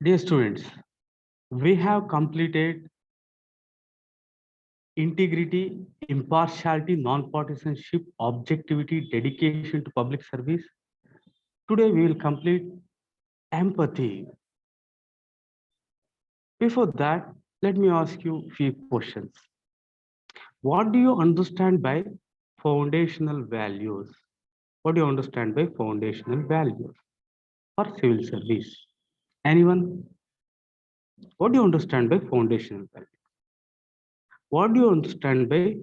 Dear students, we have completed integrity, impartiality, non-partisanship, objectivity, dedication to public service. Today we will complete empathy. Before that, let me ask you a few questions. What do you understand by foundational values? What do you understand by foundational values for civil service? Anyone? What do you understand by foundational values? What do you understand by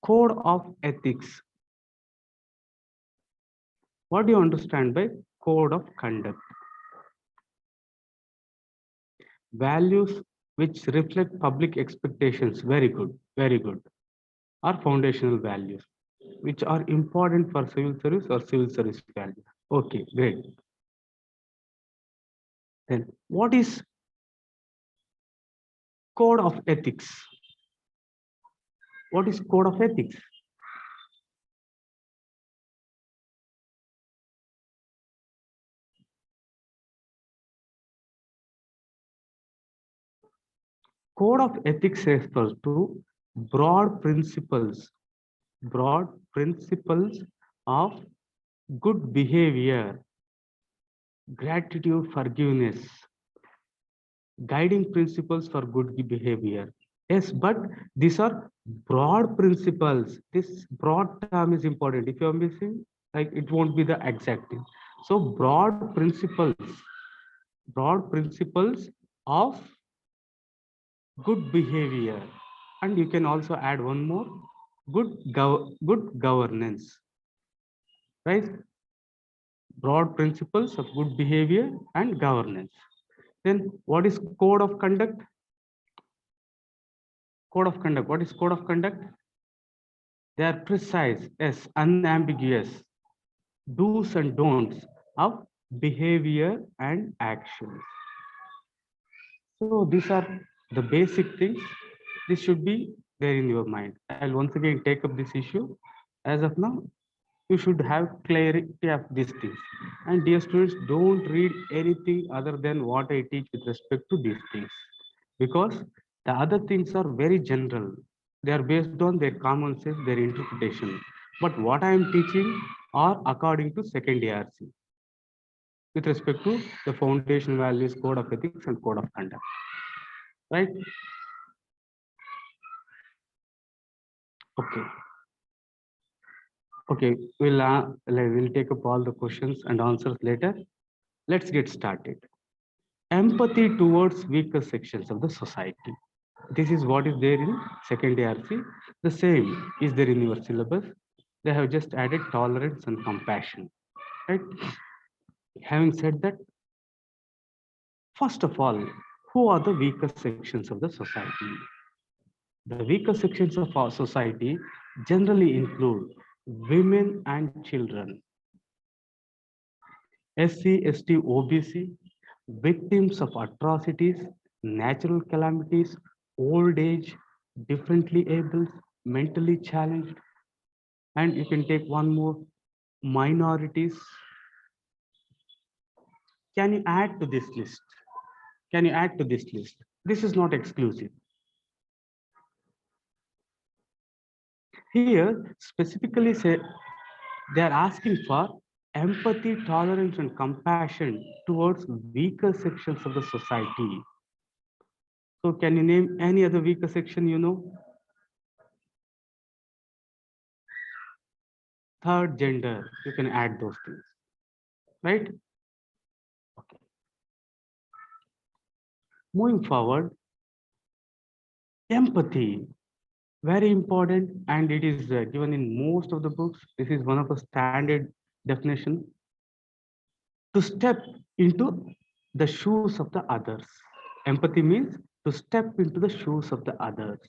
code of ethics? What do you understand by code of conduct? Values which reflect public expectations. Very good, very good. Are foundational values which are important for civil service or civil service values. Okay, great. Then what is code of ethics? What is code of ethics? Code of ethics refers to broad principles of good behavior, gratitude, forgiveness, guiding principles for good behavior. Yes, but these are broad principles. This broad term is important. If you're missing, like it won't be the exact thing. So broad principles of good behavior. And you can also add one more, good governance, right? Broad principles of good behavior and governance. Then what is code of conduct? Code of conduct. What is code of conduct? They are precise, yes, unambiguous do's and don'ts of behavior and actions. So these are the basic things. This should be there in your mind. I'll once again take up this issue. As of now, you should have clarity of these things. And dear students, don't read anything other than what I teach with respect to these things, because the other things are very general. They are based on their common sense, their interpretation. But what I am teaching are according to second ARC with respect to the foundation values, code of ethics, and code of conduct. Right? Okay. Okay, we'll take up all the questions and answers later. Let's get started. Empathy towards weaker sections of the society. This is what is there in second ARC. The same is there in your syllabus. They have just added tolerance and compassion. Right? Having said that, first of all, who are the weaker sections of the society? The weaker sections of our society generally include women and children, SC, ST, OBC, victims of atrocities, natural calamities, old age, differently able, mentally challenged, and you can take one more, minorities. Can you add to this list? Can you add to this list? This is not exclusive. Here, specifically say they are asking for empathy, tolerance, and compassion towards weaker sections of the society. So can you name any other weaker section you know? Third gender, you can add those things, right? Okay. Moving forward, empathy, very important, and it is given in most of the books. This is one of the standard definition. To step into the shoes of the others. Empathy means to step into the shoes of the others.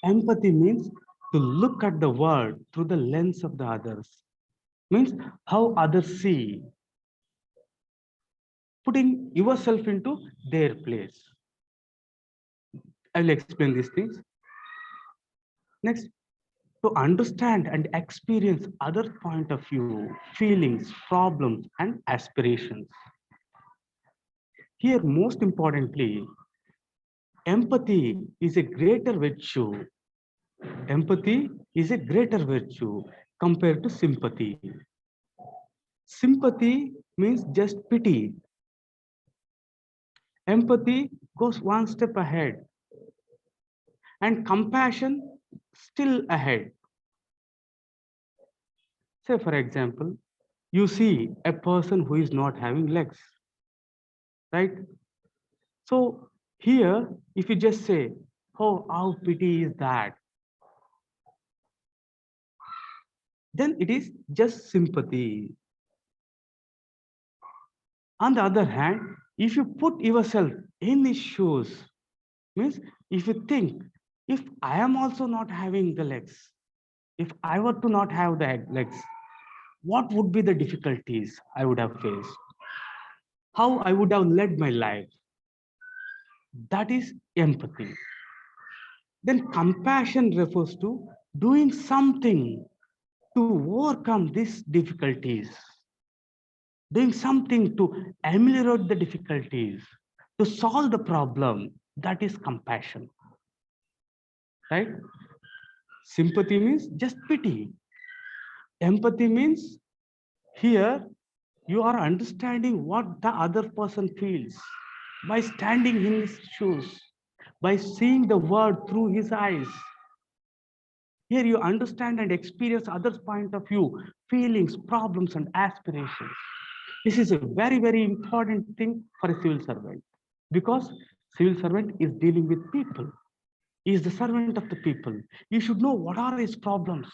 Empathy means to look at the world through the lens of the others. Means how others see. Putting yourself into their place. I will explain these things. Next, to understand and experience other point of view, feelings, problems, and aspirations. Here, most importantly, empathy is a greater virtue. Empathy is a greater virtue compared to sympathy. Sympathy means just pity. Empathy goes one step ahead, and compassion still ahead. Say, for example, you see a person who is not having legs, right? So here, if you just say, oh, how pity is that? Then it is just sympathy. On the other hand, if you put yourself in his shoes, means if you think, if I am also not having the legs, if I were to not have the legs, what would be the difficulties I would have faced? How I would have led my life? That is empathy. Then compassion refers to doing something to overcome these difficulties, doing something to ameliorate the difficulties, to solve the problem. That is compassion, right? Sympathy means just pity. Empathy means here you are understanding what the other person feels by standing in his shoes, by seeing the world through his eyes. Here you understand and experience others' point of view, feelings, problems, and aspirations. This is a very, very important thing for a civil servant because civil servant is dealing with people. He is the servant of the people. You should know what are his problems,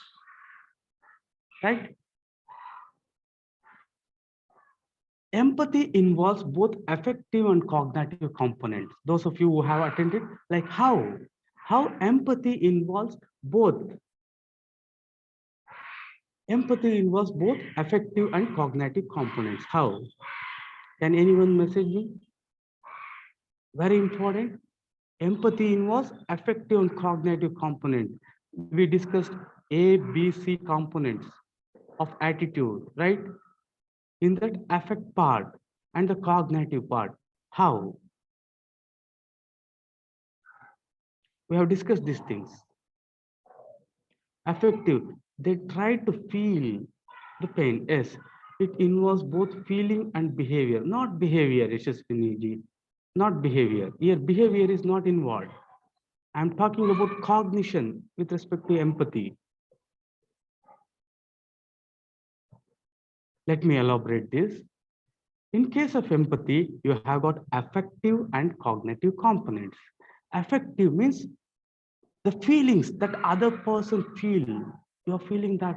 right? Empathy involves both affective and cognitive components. Those of you who have attended, like how empathy involves both. Empathy involves both affective and cognitive components. How? Can anyone message me? Very important. Empathy involves affective and cognitive component. We discussed A, B, C components of attitude, right? In that affect part and the cognitive part. How? We have discussed these things. Affective, they try to feel the pain. Yes, it involves both feeling and behavior, not behavior, Yashaswini, not behavior. Here, behavior is not involved. I'm talking about cognition with respect to empathy. Let me elaborate this. In case of empathy, you have got affective and cognitive components. Affective means the feelings that other person feel. You're feeling that.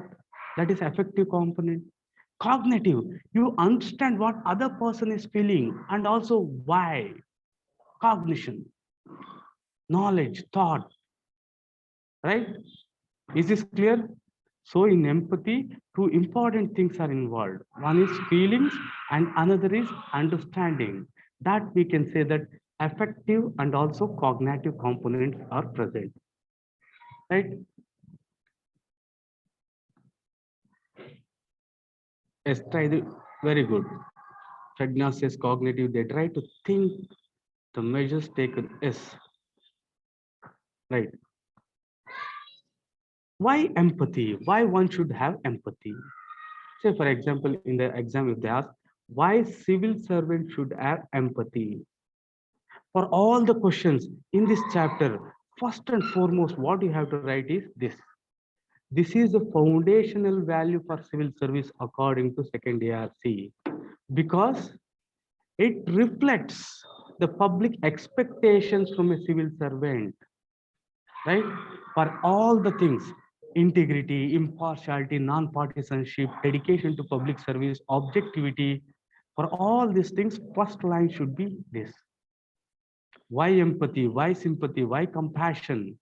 That is affective component. Cognitive, you understand what other person is feeling and also why. Cognition, knowledge, thought, right? Is this clear? So in empathy, two important things are involved. One is feelings and another is understanding. That we can say that affective and also cognitive components are present, right? Yes, very good. Fredna says cognitive, they try to think the measures taken. Yes, right. Why empathy? Why one should have empathy? Say, for example, in the exam, if they ask, why civil servant should have empathy? For all the questions in this chapter, first and foremost, what you have to write is this. This is the foundational value for civil service according to second ARC because it reflects the public expectations from a civil servant, right? For all the things, integrity, impartiality, non-partisanship, dedication to public service, objectivity, for all these things, first line should be this. Why empathy? Why sympathy? Why compassion?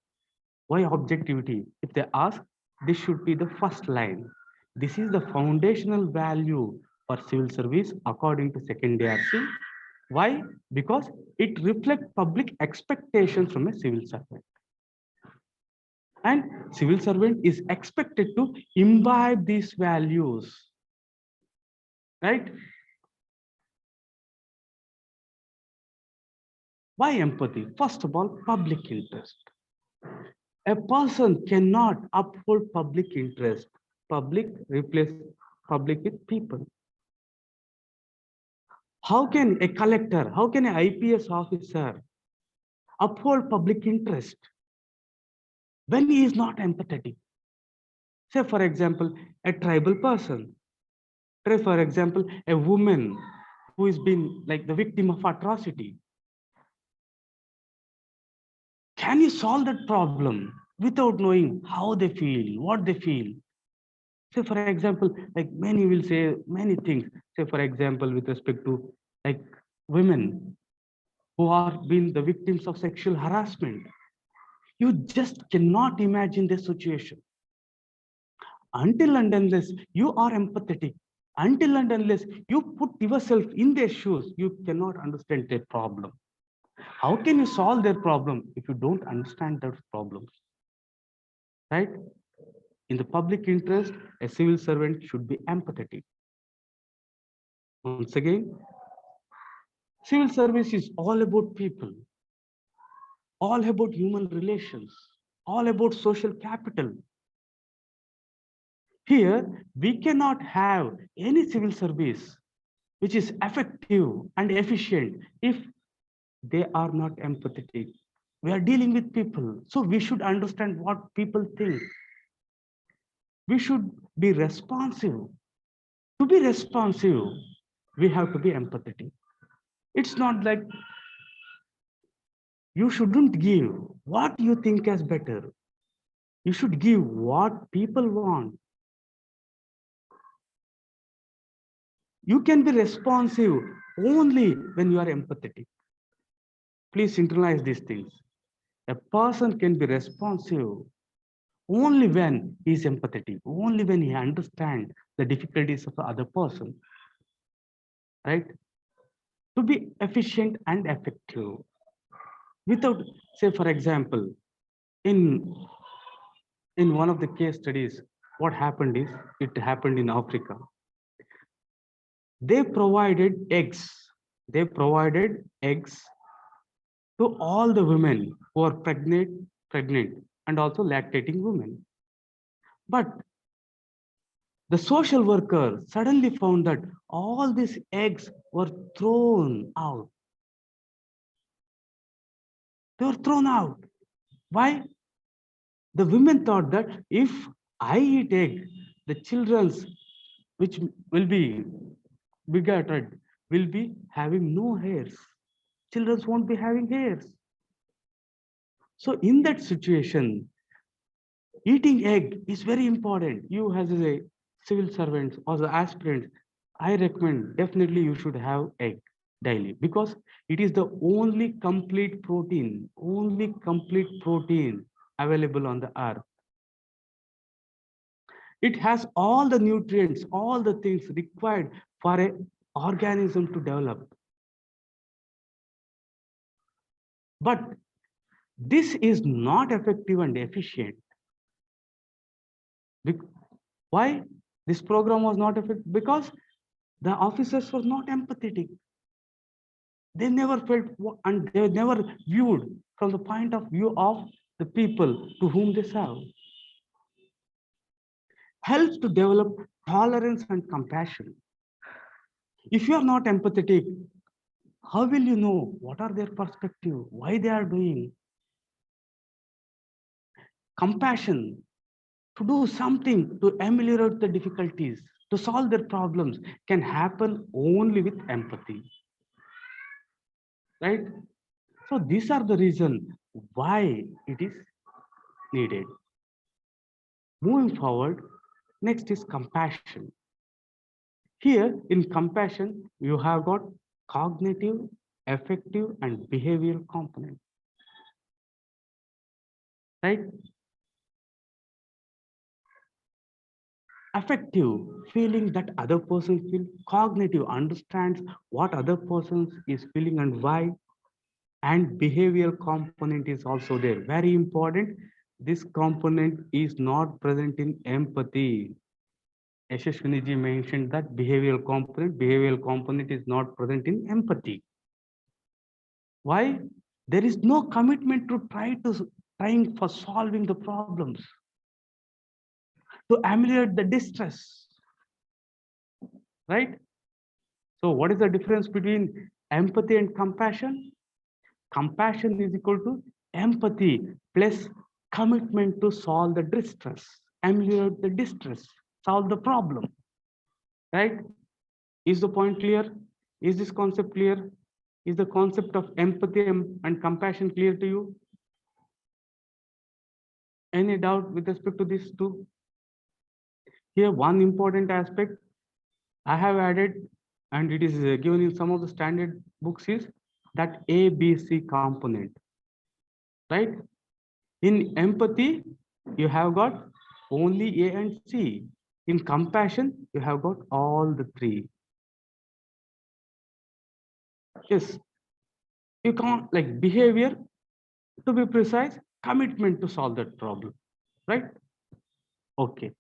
Why objectivity? If they ask, this should be the first line. This is the foundational value for civil service according to second ARC. Why? Because it reflects public expectations from a civil servant. And civil servant is expected to imbibe these values, right? Why empathy? First of all, public interest. A person cannot uphold public interest. Public replace public with people. How can a collector, how can an IPS officer uphold public interest when he is not empathetic? Say, for example, a tribal person. Say, for example, a woman who has been like the victim of atrocity. Can you solve that problem without knowing how they feel, what they feel? Say, for example, like many will say many things. Say, for example, with respect to like women who are being the victims of sexual harassment. You just cannot imagine the situation. Until and unless you are empathetic, until and unless you put yourself in their shoes, you cannot understand their problem. How can you solve their problem if you don't understand those problems? Right? In the public interest, a civil servant should be empathetic. Once again, civil service is all about people, all about human relations, all about social capital. Here, we cannot have any civil service which is effective and efficient if they are not empathetic. We are dealing with people, so we should understand what people think. We should be responsive. To be responsive, we have to be empathetic. It's not like you shouldn't give what you think is better. You should give what people want. You can be responsive only when you are empathetic. Please internalize these things. A person can be responsive only when he is empathetic, only when he understands the difficulties of the other person, right? To be efficient and effective. Without, say, for example, in, in one of the case studies, what happened is, it happened in Africa. They provided eggs. They provided eggs to all the women who are pregnant and also lactating women. But the social worker suddenly found that all these eggs were thrown out. They were thrown out. Why? The women thought that if I eat egg, the children's which will be begatted will be having no hairs. Children won't be having hairs. So in that situation, eating egg is very important. You as a civil servant or the aspirant, I recommend definitely you should have egg daily because it is the only complete protein available on the earth. It has all the nutrients, all the things required for an organism to develop. But this is not effective and efficient. Why this program was not effective? Because the officers were not empathetic. They never felt and they were never viewed from the point of view of the people to whom they serve. Helps to develop tolerance and compassion. If you are not empathetic, how will you know what are their perspective, why they are doing? Compassion, to do something to ameliorate the difficulties, to solve their problems, can happen only with empathy. Right? So these are the reasons why it is needed. Moving forward, next is compassion. Here in compassion, you have got cognitive, affective, and behavioral components. Right? Affective, feeling that other person feels. Cognitive, understands what other person is feeling and why. And behavioral component is also there. Very important. This component is not present in empathy. Yashaswini mentioned that behavioral component is not present in empathy. Why? There is no commitment to trying for solving the problems, to ameliorate the distress, right? So what is the difference between empathy and compassion? Compassion is equal to empathy plus commitment to solve the distress, ameliorate the distress, solve the problem, right? Is the point clear? Is this concept clear? Is the concept of empathy and compassion clear to you? Any doubt with respect to this too? Here, one important aspect I have added, and it is given in some of the standard books, is that ABC component, right? In empathy, you have got only A and C. In compassion, you have got all the three. Yes, you can't like behavior, to be precise, commitment to solve that problem, right? Okay,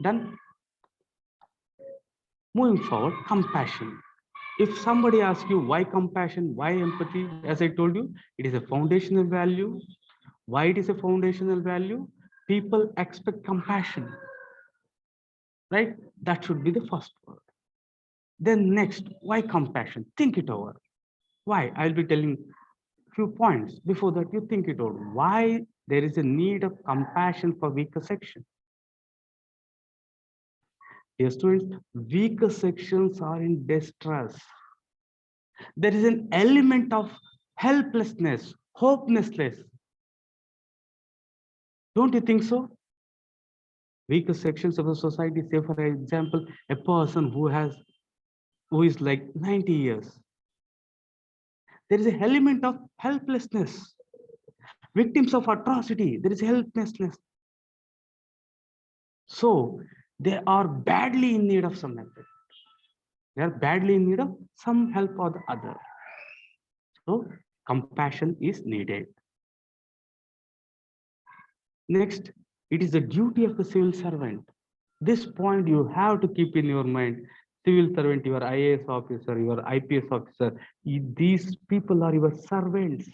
done. Moving forward, compassion. If somebody asks you why compassion, why empathy, as I told you, it is a foundational value. Why it is a foundational value? People expect compassion, right? That should be the first word. Then next, why compassion? Think it over. Why? I'll be telling few points. Before that, you think it over. Why there is a need of compassion for weaker section? Dear students, weaker sections are in distress. There is an element of helplessness, hopelessness. Don't you think so? Weaker sections of the society, say for example, a person who is like 90 years. There is an element of helplessness. Victims of atrocity, there is helplessness. So they are badly in need of some help. They are badly in need of some help or the other. So compassion is needed. Next, it is the duty of the civil servant. This point you have to keep in your mind. Civil servant, your IAS officer, your IPS officer, these people are your servants.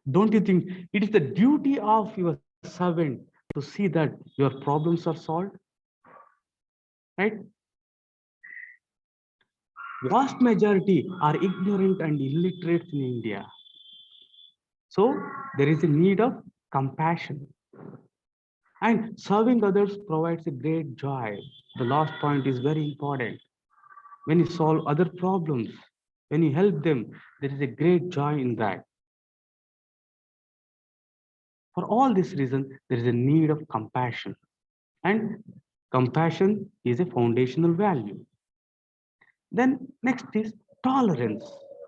Don't you think it is the duty of your servant to see that your problems are solved? Right? Vast majority are ignorant and illiterate in India. So there is a need of compassion. And serving others provides a great joy. The last point is very important. When you solve other problems, when you help them, there is a great joy in that. For all this reason, there is a need of compassion. And compassion is a foundational value. Then next is tolerance.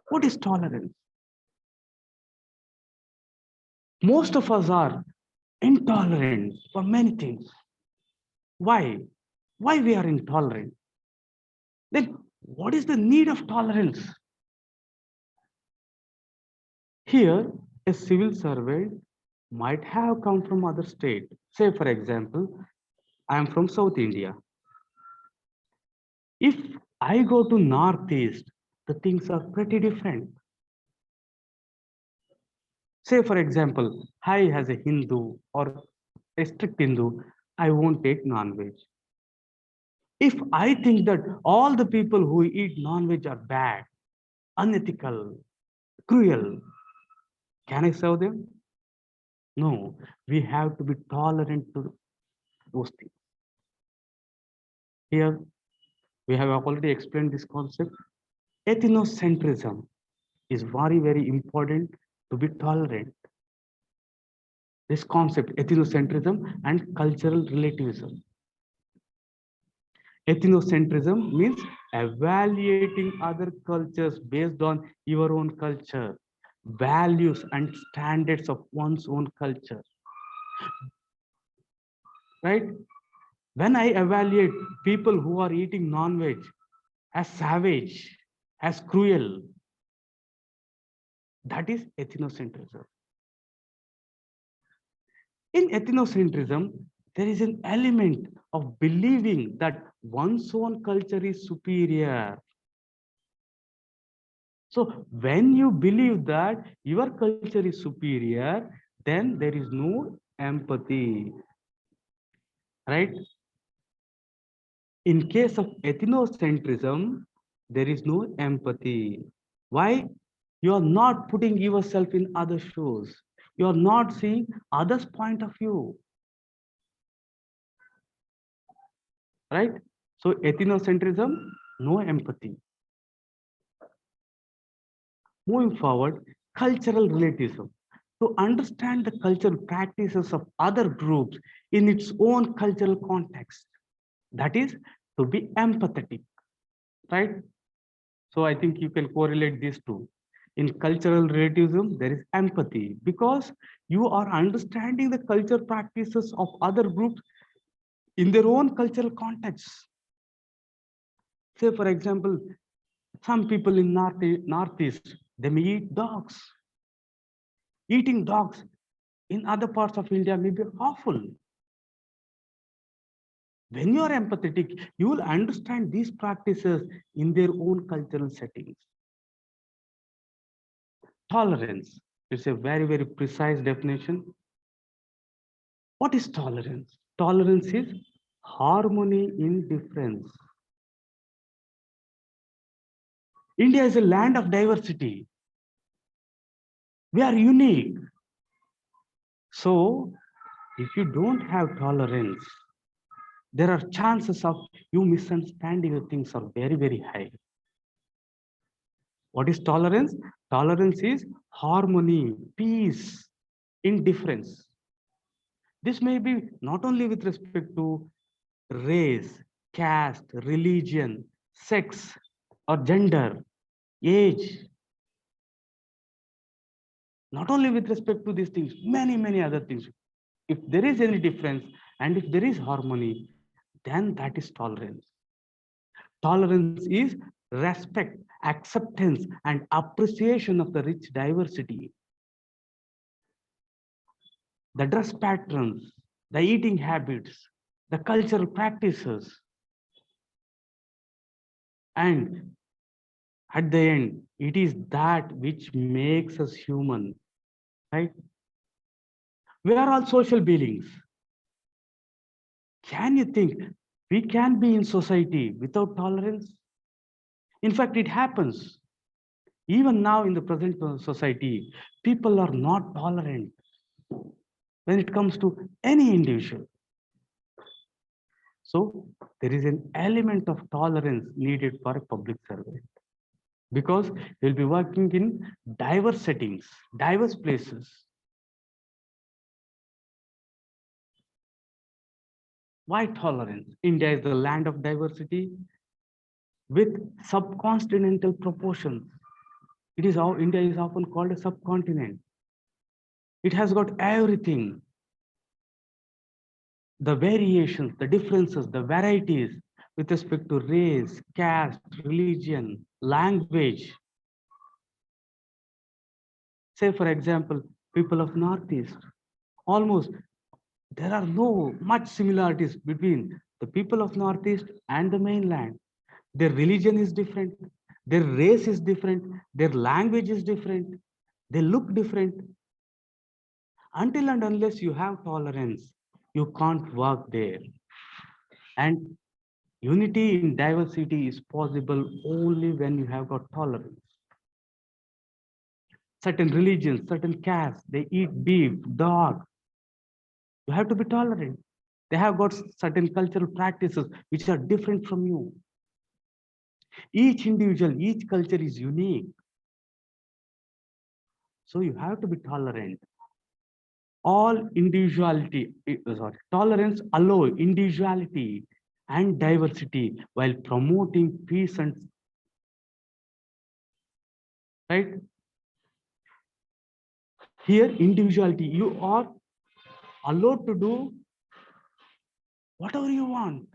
What is tolerance? Most of us are intolerant for many things. Why? Why we are intolerant? Then what is the need of tolerance? Here, a civil servant might have come from other state. Say, for example, I am from South India. If I go to Northeast, the things are pretty different. Say, for example, I as a Hindu or a strict Hindu, I won't take non-veg. If I think that all the people who eat non-veg are bad, unethical, cruel, can I serve them? No, we have to be tolerant to those things. Here, we have already explained this concept. Ethnocentrism is very, very important to be tolerant. This concept, ethnocentrism and cultural relativism. Ethnocentrism means evaluating other cultures based on your own culture, values and standards of one's own culture. Right? When I evaluate people who are eating non-veg as savage, as cruel, that is ethnocentrism. In ethnocentrism, there is an element of believing that one's own culture is superior. So when you believe that your culture is superior, then there is no empathy, right? In case of ethnocentrism, there is no empathy. Why? You are not putting yourself in other shoes. You are not seeing others' point of view, right? So ethnocentrism, no empathy. Moving forward, cultural relativism. To understand the cultural practices of other groups in its own cultural context. That is to be empathetic, right? So I think you can correlate these two. In cultural relativism, there is empathy because you are understanding the culture practices of other groups in their own cultural context. Say, for example, some people in Northeast, they may eat dogs. Eating dogs in other parts of India may be awful. When you are empathetic, you will understand these practices in their own cultural settings. Tolerance is a very, very precise definition. What is tolerance? Tolerance is harmony in difference. India is a land of diversity. We are unique. So, if you don't have tolerance, there are chances of you misunderstanding things are very, very high. What is tolerance? Tolerance is harmony, peace, indifference. This may be not only with respect to race, caste, religion, sex, or gender, age. Not only with respect to these things, many, many other things. If there is any difference and if there is harmony, then that is tolerance. Tolerance is respect, acceptance, and appreciation of the rich diversity. The dress patterns, the eating habits, the cultural practices. And at the end, it is that which makes us human, right? We are all social beings. Can you think we can be in society without tolerance? In fact, it happens. Even now in the present society, people are not tolerant when it comes to any individual. So there is an element of tolerance needed for a public servant because you'll be working in diverse settings, diverse places. Why tolerance? India is the land of diversity with subcontinental proportions. It is how India is often called a subcontinent. It has got everything. The variations, the differences, the varieties with respect to race, caste, religion, language. Say, for example, people of Northeast, almost there are no much similarities between the people of Northeast and the mainland. Their religion is different, their race is different, their language is different, they look different. Until and unless you have tolerance, you can't work there. And unity in diversity is possible only when you have got tolerance. Certain religions, certain castes, they eat beef, dog. You have to be tolerant. They have got certain cultural practices which are different from you. Each individual, each culture is unique. So you have to be tolerant. All individuality, tolerance allow individuality and diversity while promoting peace and right. Here, individuality, you are allowed to do whatever you want.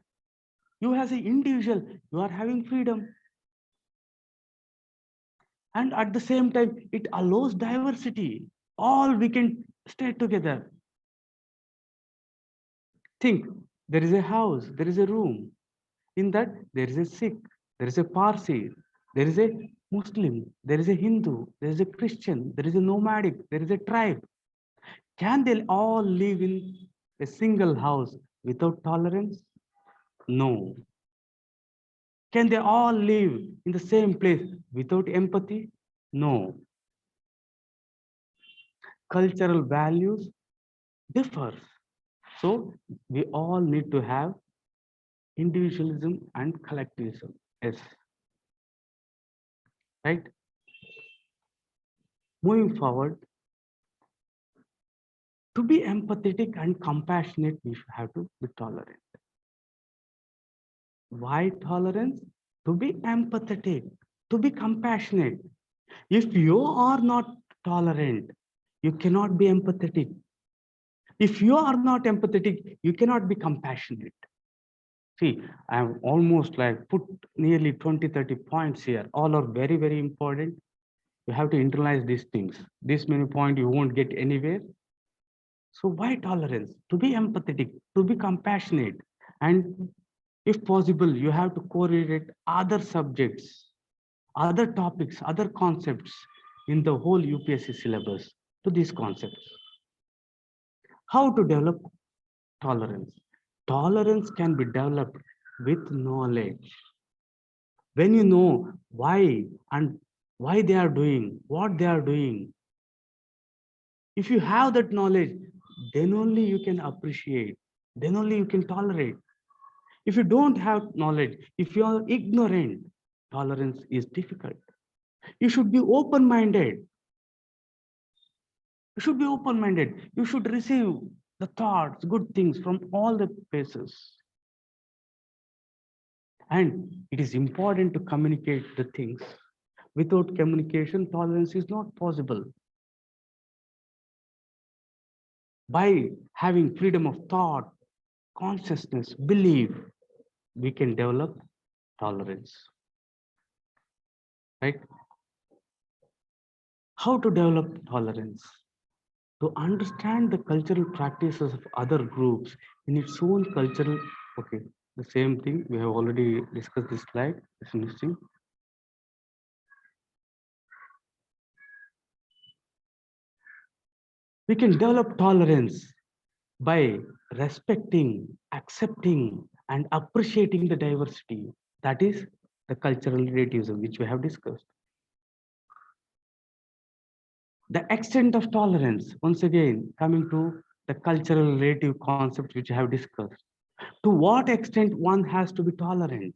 You as an individual, you are having freedom. And at the same time, it allows diversity. All we can stay together. Think, there is a house, there is a room. In that, there is a Sikh, there is a Parsi, there is a Muslim, there is a Hindu, there is a Christian, there is a nomadic, there is a tribe. Can they all live in a single house without tolerance? No. Can they all live in the same place without empathy? No. Cultural values differ. So we all need to have individualism and collectivism. Yes. Right? Moving forward, to be empathetic and compassionate, we have to be tolerant. Why tolerance? To be empathetic, to be compassionate. If you are not tolerant, you cannot be empathetic. If you are not empathetic, you cannot be compassionate. See, I have almost like put nearly 20-30 points here. All are very, very important. You have to internalize these things. This many points you won't get anywhere. So why tolerance? To be empathetic, to be compassionate, and if possible, you have to correlate other subjects, other topics, other concepts in the whole UPSC syllabus to these concepts. How to develop tolerance? Tolerance can be developed with knowledge. When you know why and why they are doing, what they are doing, if you have that knowledge, then only you can appreciate, then only you can tolerate. If you don't have knowledge, if you are ignorant, tolerance is difficult. You should be open-minded. You should be open-minded. You should receive the thoughts, good things from all the places. And it is important to communicate the things. Without communication, tolerance is not possible. By having freedom of thought, consciousness, belief, we can develop tolerance. Right? How to develop tolerance? To understand the cultural practices of other groups in its own cultural, okay, the same thing, we have already discussed this slide, it's interesting. We can develop tolerance by respecting, accepting, and appreciating the diversity. That is the cultural relativism, which we have discussed. The extent of tolerance, once again, coming to the cultural relative concept, which I have discussed. To what extent one has to be tolerant?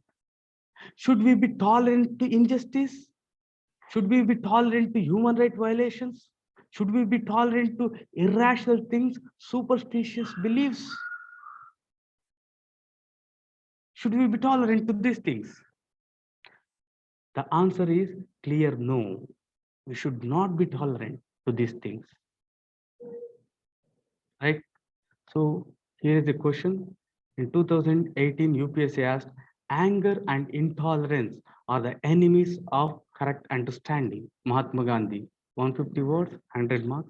Should we be tolerant to injustice? Should we be tolerant to human rights violations? Should we be tolerant to irrational things, superstitious beliefs? Should we be tolerant to these things? The answer is clear no. We should not be tolerant to these things. Right? So here is the question. In 2018, UPSC asked, anger and intolerance are the enemies of correct understanding. Mahatma Gandhi, 150 words, 100 marks.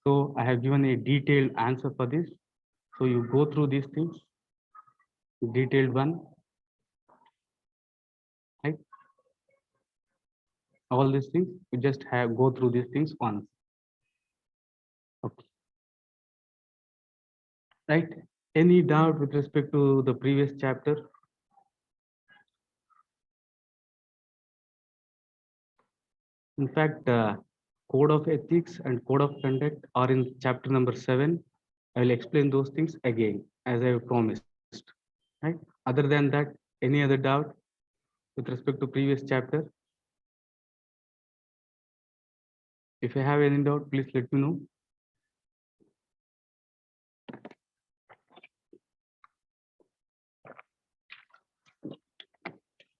So I have given a detailed answer for this. So you go through these things, detailed one, right? All these things, you just have go through these things once. Okay. Right? Any doubt with respect to the previous chapter? In fact, code of ethics and code of conduct are in chapter number 7. I will explain those things again, as I have promised. Right? Other than that, any other doubt with respect to previous chapter? If you have any doubt, please let me know.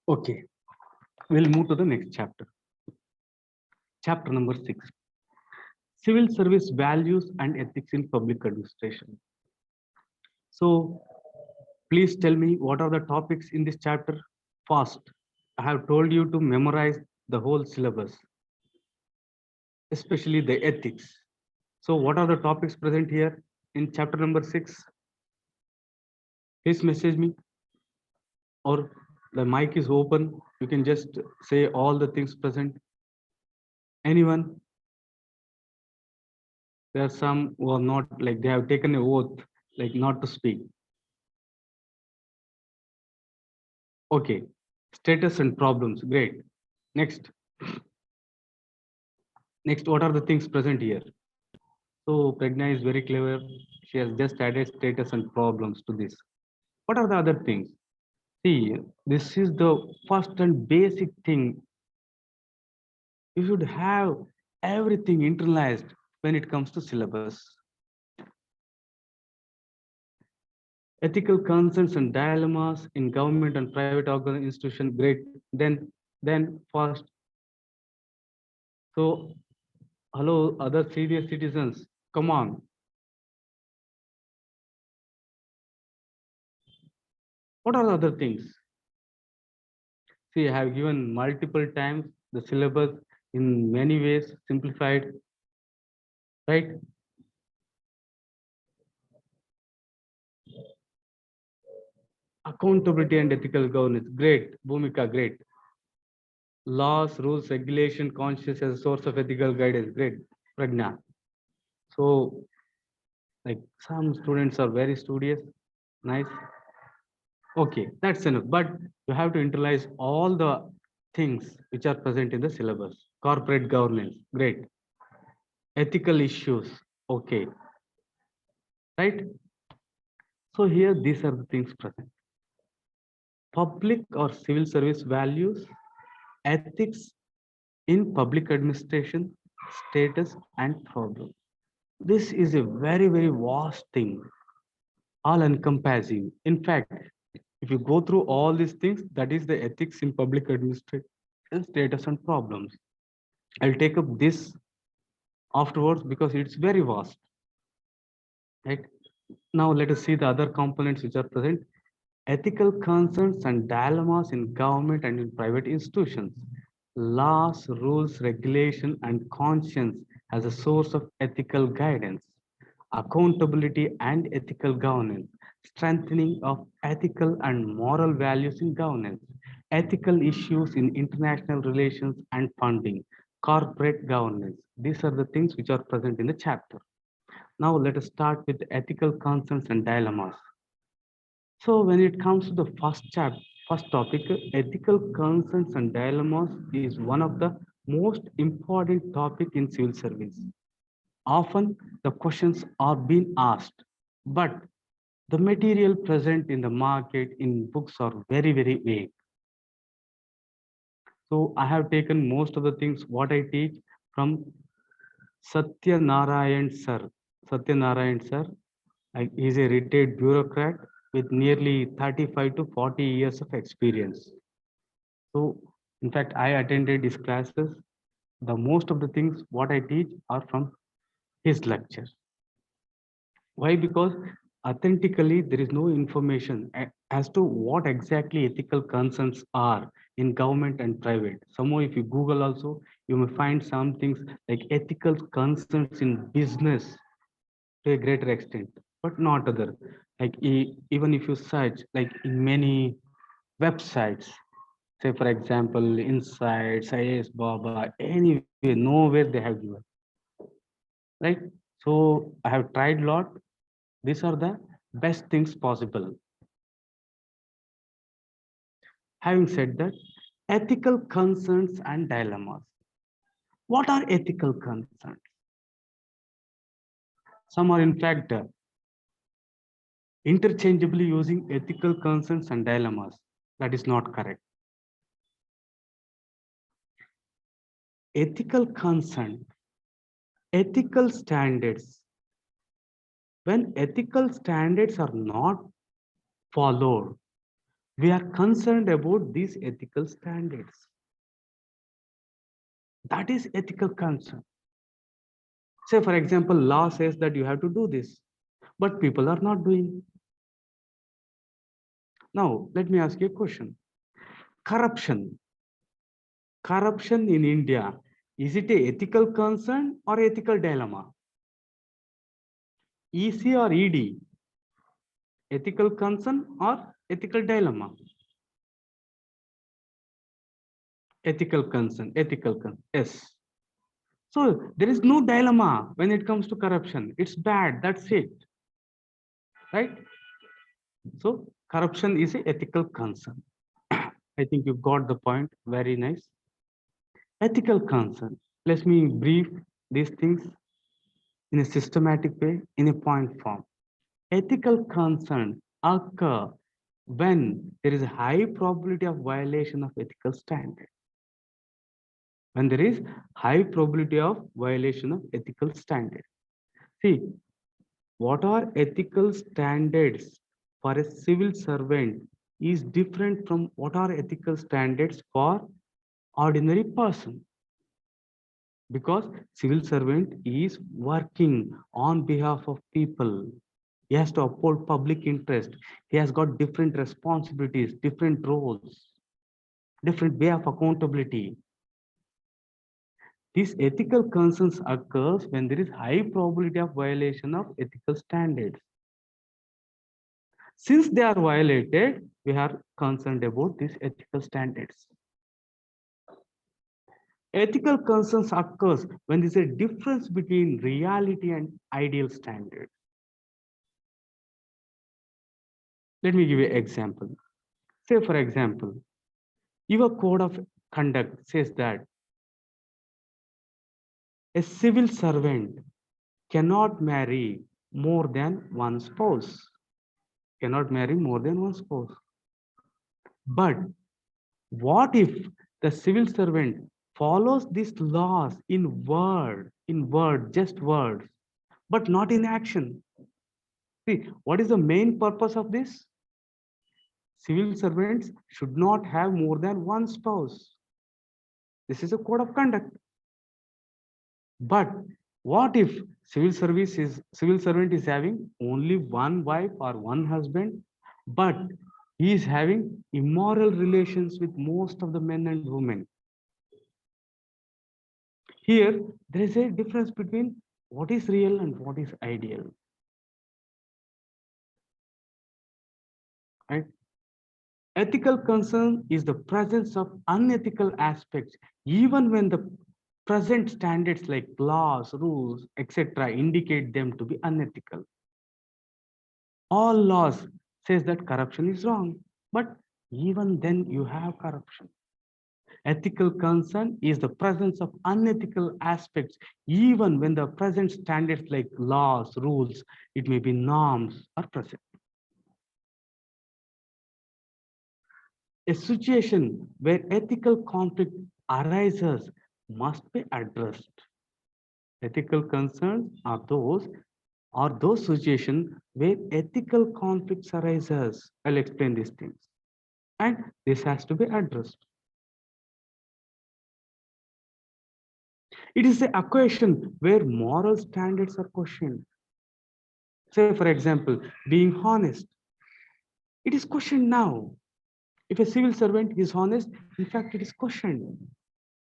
Okay, we'll move to the next chapter. Chapter number 6. Civil service values and ethics in public administration. So please tell me what are the topics in this chapter? First, I have told you to memorize the whole syllabus, especially the ethics. So what are the topics present here in chapter number 6? Please message me or The mic is open. You can just say all the things present. Anyone? There are some who are not, like they have taken an oath, like not to speak. Okay. Status and problems. Great. Next. Next, what are the things present here? So Pragna is very clever. She has just added status and problems to this. What are the other things? See, this is the first and basic thing. You should have everything internalized when it comes to syllabus. Ethical concerns and dilemmas in government and private institution. Great. Then first. So, hello, other serious citizens. Come on. What are the other things? See, I have given multiple times the syllabus in many ways simplified, right? Accountability and ethical governance. Great. Bhumika, great. Laws, rules, regulation, conscience as a source of ethical guidance. Great. Pragna. So, like some students are very studious. Nice. Okay, that's enough. But you have to internalize all the things which are present in the syllabus. Corporate governance. Great. Ethical issues. Okay. Right. So here, these are the things present. Public or civil service values, ethics in public administration, status and problem. This is a very, very vast thing, all encompassing. In fact, if you go through all these things, that is the ethics in public administration, status and problems. I'll take up this afterwards because it's very vast. Right? Now let us see the other components which are present. Ethical concerns and dilemmas in government and in private institutions. Laws, rules, regulation, and conscience as a source of ethical guidance. Accountability and ethical governance. Strengthening of ethical and moral values in governance. Ethical issues in international relations and funding. Corporate governance. These are the things which are present in the chapter. Now let us start with ethical concerns and dilemmas. So when it comes to the first topic, ethical concerns and dilemmas is one of the most important topic in civil service. Often the questions are being asked, but the material present in the market in books are very, very vague. So I have taken most of the things what I teach from Satyanarayan sir. Satyanarayan sir is a retired bureaucrat with nearly 35 to 40 years of experience. So, in fact, I attended his classes. The most of the things what I teach are from his lectures. Why? Because authentically there is no information as to what exactly ethical concerns are in government and private. Somehow, if you Google also, you may find some things like ethical concerns in business to a greater extent, but not other. Like even if you search, like in many websites, say for example, Insights, IAS Baba, anywhere, nowhere they have given, right? So I have tried a lot. These are the best things possible. Having said that, ethical concerns and dilemmas. What are ethical concerns? Some are in fact interchangeably using ethical concerns and dilemmas. That is not correct. Ethical concern, ethical standards. When ethical standards are not followed, we are concerned about these ethical standards. That is ethical concern. Say, for example, law says that you have to do this, but people are not doing. Now, let me ask you a question. Corruption. Corruption in India, is it a ethical concern or ethical dilemma? EC or ED? Ethical concern or ethical dilemma? Ethical concern, yes. So there is no dilemma when it comes to corruption. It's bad, that's it, right? So corruption is an ethical concern. I think you got the point. Very nice. Ethical concern. Let me brief these things in a systematic way, in a point form. Ethical concerns occur when there is a high probability of violation of ethical standard. When there is high probability of violation of ethical standard. See, what are ethical standards for a civil servant is different from what are ethical standards for ordinary person, because civil servant is working on behalf of people. He has to uphold public interest. He has got different responsibilities, different roles, different way of accountability. These ethical concerns occurs when there is high probability of violation of ethical standards. Since they are violated, we are concerned about these ethical standards. Ethical concerns occurs when there is a difference between reality and ideal standards. Let me give you an example. Say, for example, your code of conduct says that a civil servant cannot marry more than one spouse. Cannot marry more than one spouse. But what if the civil servant follows these laws in word, just words, but not in action? See, what is the main purpose of this? Civil servants should not have more than one spouse. This is a code of conduct. But what if civil servant is having only one wife or one husband, but he is having immoral relations with most of the men and women? Here, there is a difference between what is real and what is ideal. Right? Ethical concern is the presence of unethical aspects, even when the present standards like laws, rules, etc. indicate them to be unethical. All laws says that corruption is wrong, but even then you have corruption. Ethical concern is the presence of unethical aspects, even when the present standards like laws, rules, it may be norms are present. A situation where ethical conflict arises must be addressed. Ethical concerns are those situations where ethical conflicts arises. I'll explain these things. And this has to be addressed. It is the equation where moral standards are questioned. Say, for example, being honest. It is questioned now. If a civil servant is honest, in fact, it is questioned.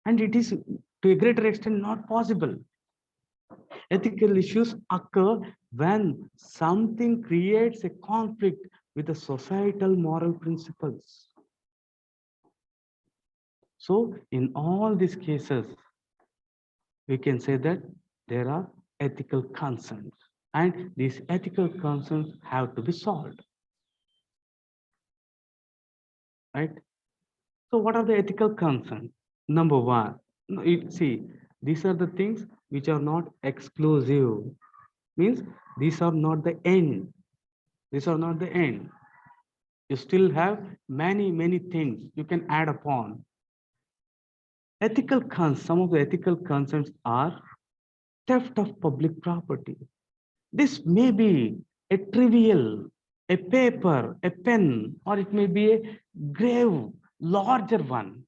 And it is to a greater extent not possible. Ethical issues occur when something creates a conflict with the societal moral principles. So in all these cases, we can say that there are ethical concerns, and these ethical concerns have to be solved. Right? So what are the ethical concerns? Number one, see, these are the things which are not exclusive. Means these are not the end. These are not the end. You still have many things you can add upon. Some of the ethical concerns are theft of public property. This may be a trivial, a paper, a pen, or it may be a grave, larger one.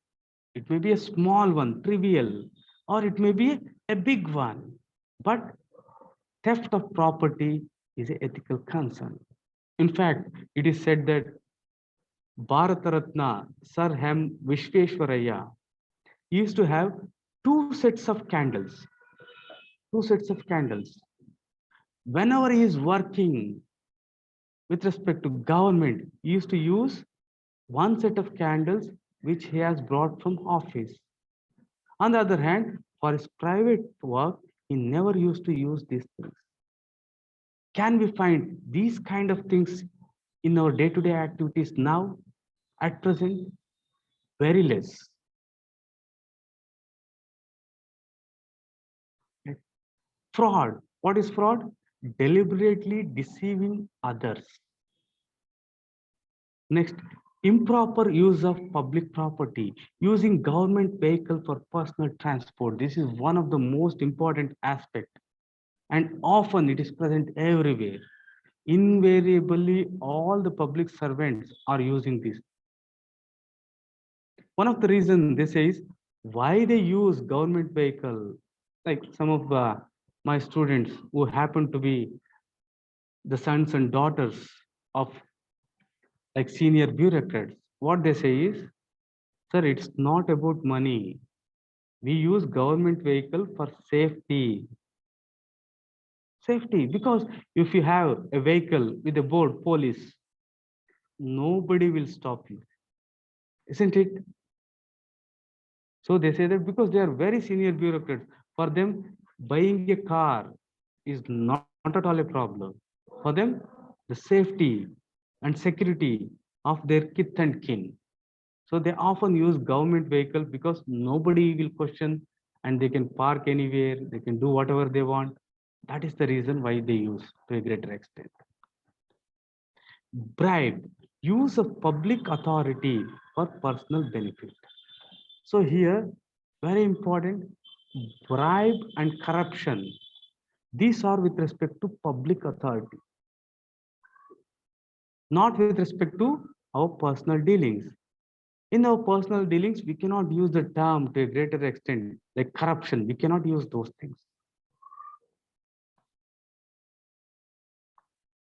It may be a small one, trivial, or it may be a big one. But theft of property is an ethical concern. In fact, it is said that Bharata Ratna Sir M. Vishveshwaraya used to have two sets of candles. Two sets of candles. Whenever he is working with respect to government, he used to use one set of candles which he has brought from office. On the other hand, for his private work, he never used to use these things. Can we find these kind of things in our day-to-day activities now? At present, very less. Fraud. What is fraud? Deliberately deceiving others. Next, improper use of public property, using government vehicle for personal transport. This is one of the most important aspect, and often it is present everywhere. Invariably, all the public servants are using this. One of the reasons they say is why they use government vehicle. Like some of my students who happen to be the sons and daughters of like senior bureaucrats, what they say is, sir, it's not about money. We use government vehicle for safety. Safety, because if you have a vehicle with a board police, nobody will stop you, isn't it? So they say that because they are very senior bureaucrats, for them, buying a car is not at all a problem. For them, the safety and security of their kith and kin. So they often use government vehicle because nobody will question, and they can park anywhere, they can do whatever they want. That is the reason why they use to a greater extent. Bribe, use of public authority for personal benefit. So here, very important, bribe and corruption. These are with respect to public authority, not with respect to our personal dealings. In our personal dealings, we cannot use the term to a greater extent, like corruption. We cannot use those things.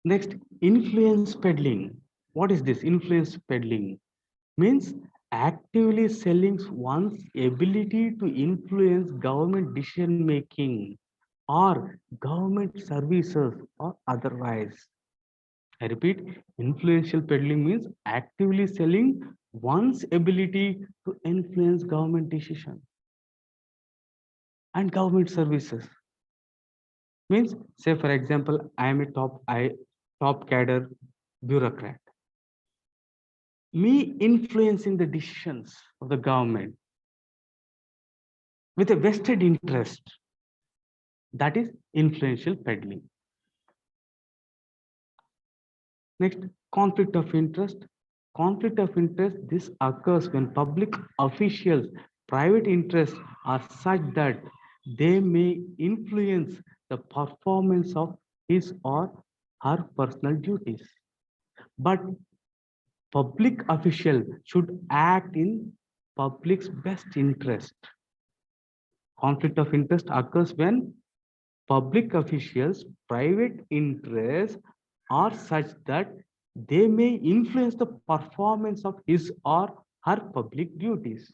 Next, influence peddling. What is this? Influence peddling means actively selling one's ability to influence government decision making or government services or otherwise. I repeat, influential peddling means actively selling one's ability to influence government decision and government services. Means, say for example, I am a top cadre bureaucrat. Me influencing the decisions of the government with a vested interest, that is influential peddling. Next, conflict of interest. Conflict of interest, this occurs when public officials' private interests are such that they may influence the performance of his or her personal duties. But public official should act in public's best interest. Conflict of interest occurs when public officials' private interests are such that they may influence the performance of his or her public duties.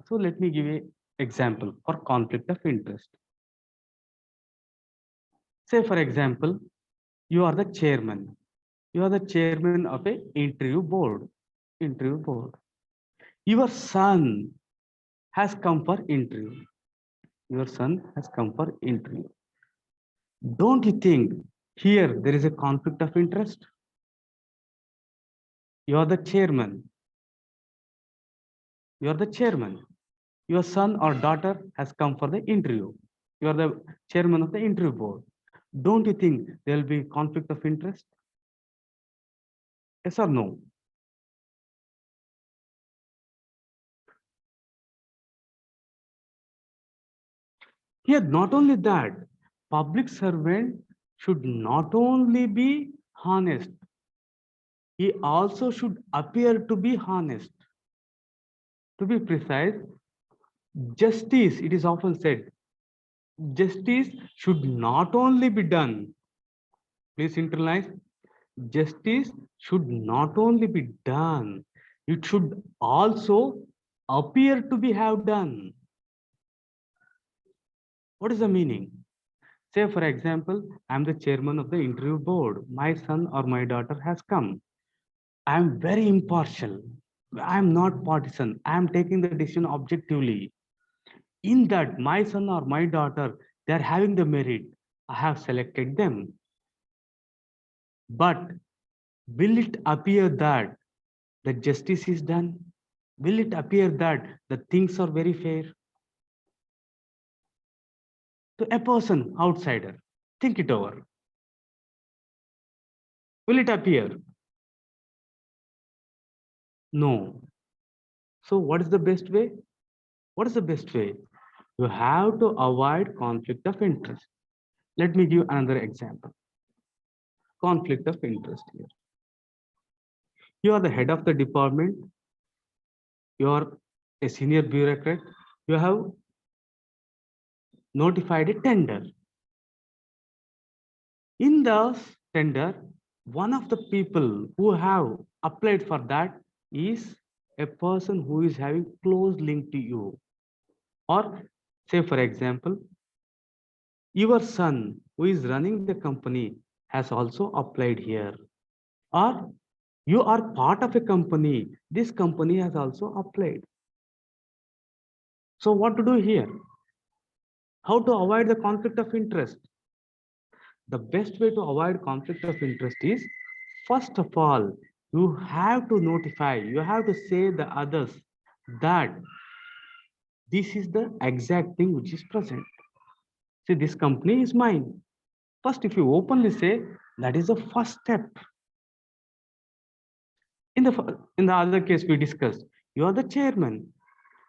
So let me give an example for conflict of interest. Say for example, you are the chairman. You are the chairman of a interview board. Interview board. Your son has come for interview. Your son has come for interview. Don't you think here there is a conflict of interest? You are the chairman. You are the chairman. Your son or daughter has come for the interview. You are the chairman of the interview board. Don't you think there will be conflict of interest? Yes or no? Here, not only that, public servant should not only be honest, he also should appear to be honest. To be precise, justice, it is often said, justice should not only be done, please internalize, justice should not only be done, it should also appear to be have done. What is the meaning? Say, for example, I'm the chairman of the interview board. My son or my daughter has come. I'm very impartial. I am not partisan. I am taking the decision objectively. In that, my son or my daughter, they are having the merit. I have selected them. But will it appear that the justice is done? Will it appear that the things are very fair? To a person, outsider, think it over. Will it appear? No. So what is the best way? What is the best way? You have to avoid conflict of interest. Let me give another example. Conflict of interest here. You are the head of the department. You are a senior bureaucrat. You have notified a tender. In the tender, one of the people who have applied for that is a person who is having close link to you. Or say, for example, your son who is running the company has also applied here. Or you are part of a company. This company has also applied. So what to do here? How to avoid the conflict of interest? The best way to avoid conflict of interest is, first of all, you have to notify, you have to say the others that this is the exact thing which is present. See, this company is mine. First, if you openly say, that is the first step. In the other case we discussed, you are the chairman,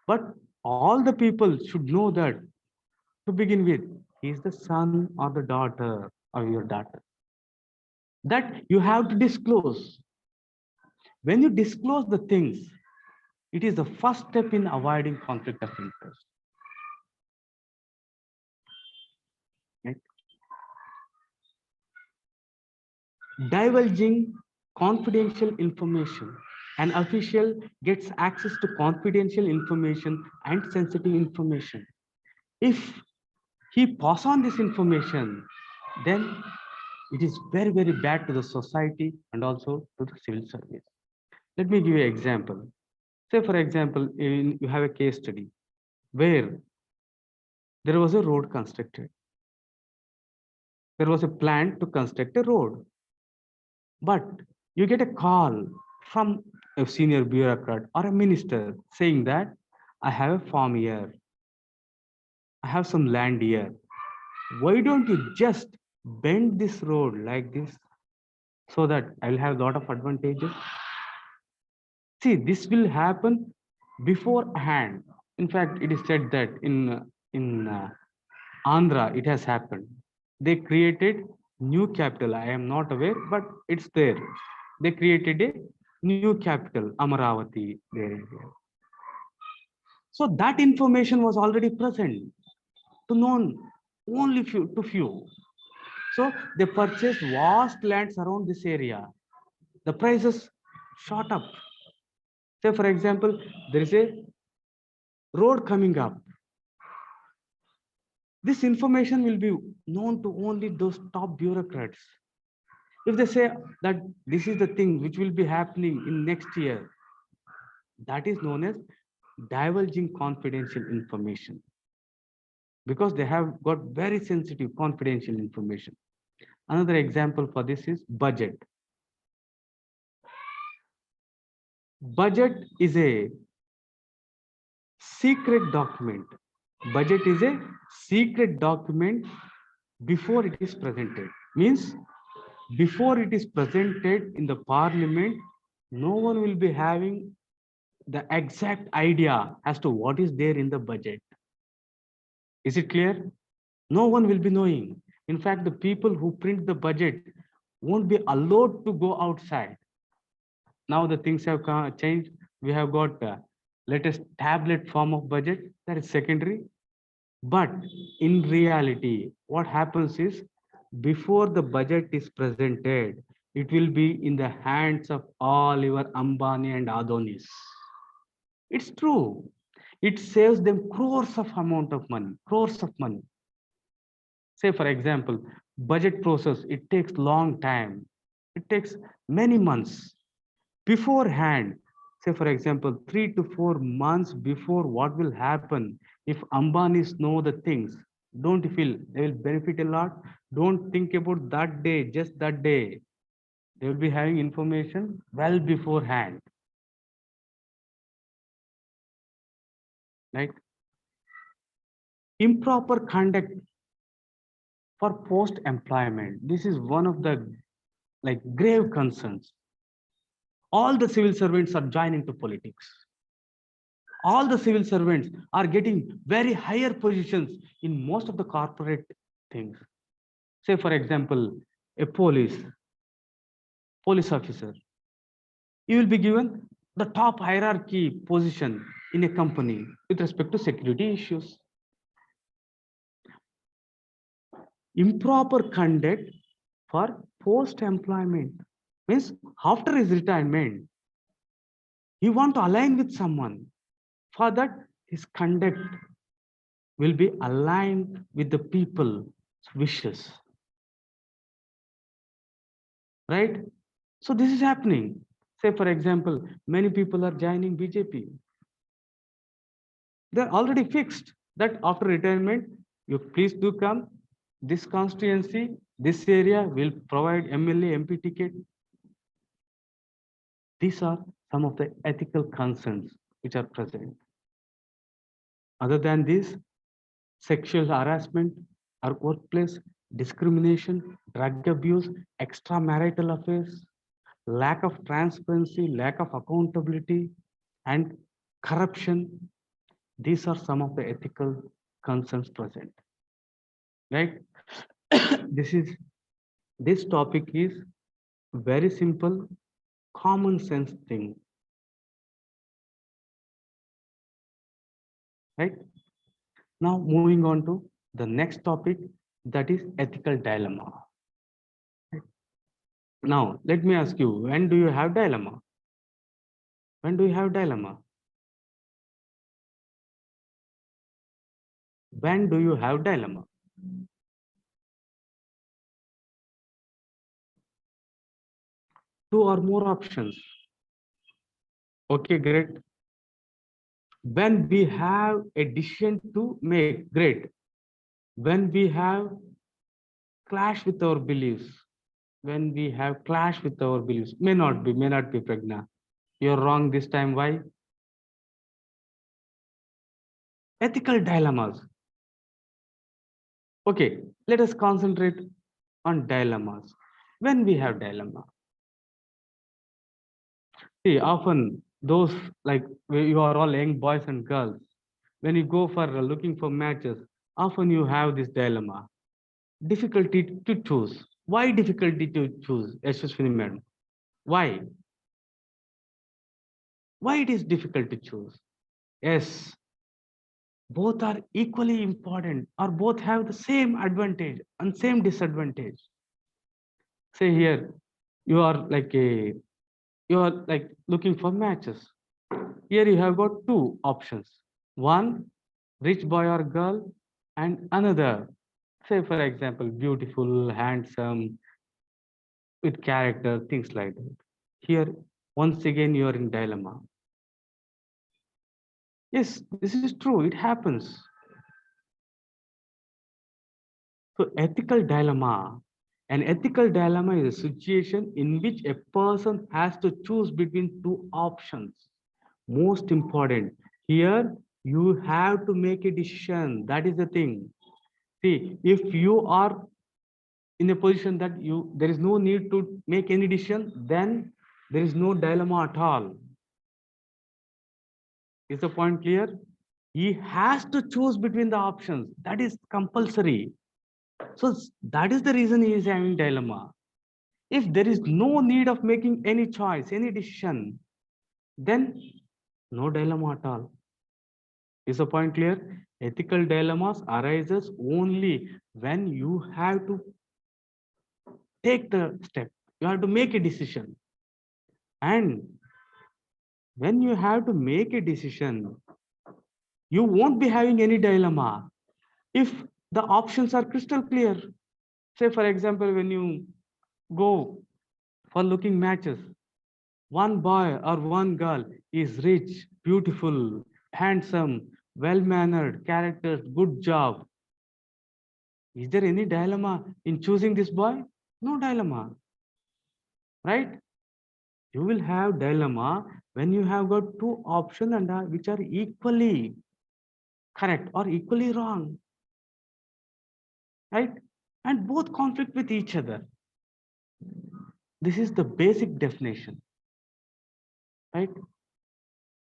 but all the people should know that to begin with, he is the son or the daughter of your daughter. That you have to disclose. When you disclose the things, it is the first step in avoiding conflict of interest. Right? Divulging confidential information. An official gets access to confidential information and sensitive information. If he pass on this information, then it is very, very bad to the society and also to the civil service. Let me give you an example. Say, for example, you have a case study where there was a road constructed. There was a plan to construct a road. But you get a call from a senior bureaucrat or a minister saying that I have a farm here. I have some land here. Why don't you just bend this road like this so that I'll have a lot of advantages? See, this will happen beforehand. In fact, it is said that in Andhra, it has happened. They created new capital. I am not aware, but it's there. They created a new capital, Amaravati, there. So that information was already present to known only few. So they purchased vast lands around this area. The prices shot up. Say, for example, there is a road coming up. This information will be known to only those top bureaucrats. If they say that this is the thing which will be happening in next year, that is known as divulging confidential information, because they have got very sensitive confidential information. Another example for this is budget. Budget is a secret document. Budget is a secret document before it is presented. Means before it is presented in the parliament, no one will be having the exact idea as to what is there in the budget. Is it clear? No one will be knowing. In fact, the people who print the budget won't be allowed to go outside. Now the things have changed. We have got latest tablet form of budget, that is secondary. But in reality, what happens is, before the budget is presented, it will be in the hands of all your Ambani and Adonis. It's true. It saves them crores of amount of money, crores of money. Say, for example, budget process, it takes long time. It takes many months. Beforehand, Say, for example, 3 to 4 months before what will happen if Ambanis know the things. Don't feel they will benefit a lot. Don't think about that day, just that day. They will be having information well beforehand. Right? Improper conduct for post-employment. This is one of the grave concerns. All the civil servants are joining to politics. All the civil servants are getting very higher positions in most of the corporate things. Say, for example, a police officer. You will be given the top hierarchy position in a company with respect to security issues. Improper conduct for post-employment means after his retirement, he want to align with someone. For that, his conduct will be aligned with the people's wishes. Right? So this is happening. Say, for example, many people are joining BJP. They're already fixed that after retirement, you please do come. This constituency, this area will provide MLA, MP ticket. These are some of the ethical concerns which are present. Other than this, sexual harassment, our workplace, discrimination, drug abuse, extramarital affairs, lack of transparency, lack of accountability, and corruption. These are some of the ethical concerns present. Right? This topic is very simple, common sense thing. Right? Now moving on to the next topic, that is ethical dilemma. Now let me ask you, when do you have dilemma? When do you have dilemma? When do you have dilemma? Two or more options. Okay, great. When we have a decision to make, great. When we have clash with our beliefs, when we have clash with our beliefs, may not be Pragna. You're wrong this time. Why? Ethical dilemmas. Okay, let us concentrate on dilemmas. When we have dilemma, see, often those you are all young boys and girls, when you go for looking for matches, often you have this dilemma, difficulty to choose. Why difficulty to choose, Yashaswini madam? Why? Why it is difficult to choose? Yes, both are equally important or both have the same advantage and same disadvantage. Say here, you are looking for matches. Here you have got two options. One, rich boy or girl, and another, say for example, beautiful, handsome, with character, things like that. Here, once again, you are in dilemma. Yes, this is true, it happens. So ethical dilemma. An ethical dilemma is a situation in which a person has to choose between two options. Most important, here you have to make a decision. That is the thing. See, if you are in a position that there is no need to make any decision, then there is no dilemma at all. Is the point clear? He has to choose between the options. That is compulsory. So that is the reason he is having dilemma. If there is no need of making any choice, any decision, then no dilemma at all. Is the point clear? Ethical dilemmas arises only when you have to take the step. You have to make a decision. And when you have to make a decision, you won't be having any dilemma if the options are crystal clear. Say, for example, when you go for looking matches, one boy or one girl is rich, beautiful, handsome, well-mannered, characters, good job. Is there any dilemma in choosing this boy? No dilemma, right? You will have dilemma when you have got two options and which are equally correct or equally wrong, right? And both conflict with each other. This is the basic definition, right?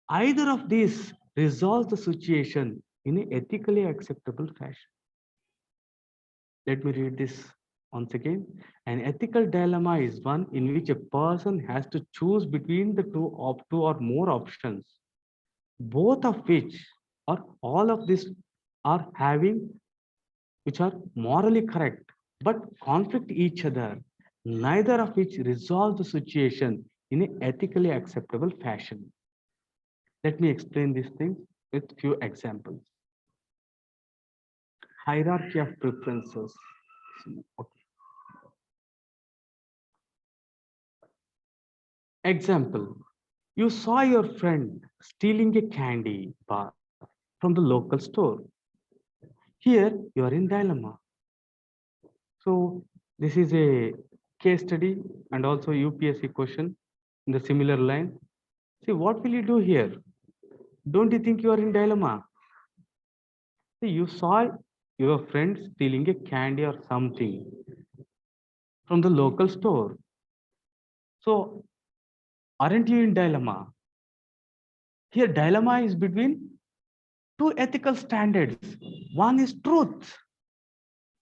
Either of these resolves the situation in an ethically acceptable fashion. Let me read this once again. An ethical dilemma is one in which a person has to choose between the two or more options, both of which or all of this are having which are morally correct but conflict each other, neither of which resolve the situation in an ethically acceptable fashion. Let me explain these things with few examples. Hierarchy of preferences. Okay. Example, you saw your friend stealing a candy bar from the local store. Here you are in dilemma. So this is a case study and also UPSC question in the similar line. See, what will you do here? Don't you think you are in dilemma? See, you saw your friend stealing a candy or something from the local store. So aren't you in dilemma? Here dilemma is between two ethical standards. One is truth.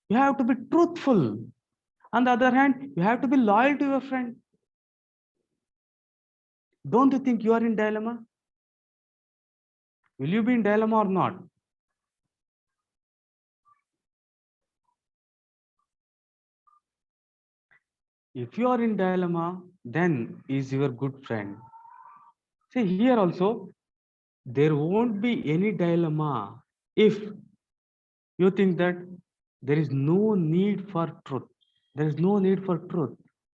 You have to be truthful. On the other hand, you have to be loyal to your friend. Don't you think you are in dilemma? Will you be in dilemma or not? If you are in dilemma, then is your good friend. See here also, there won't be any dilemma if you think that there is no need for truth. There is no need for truth.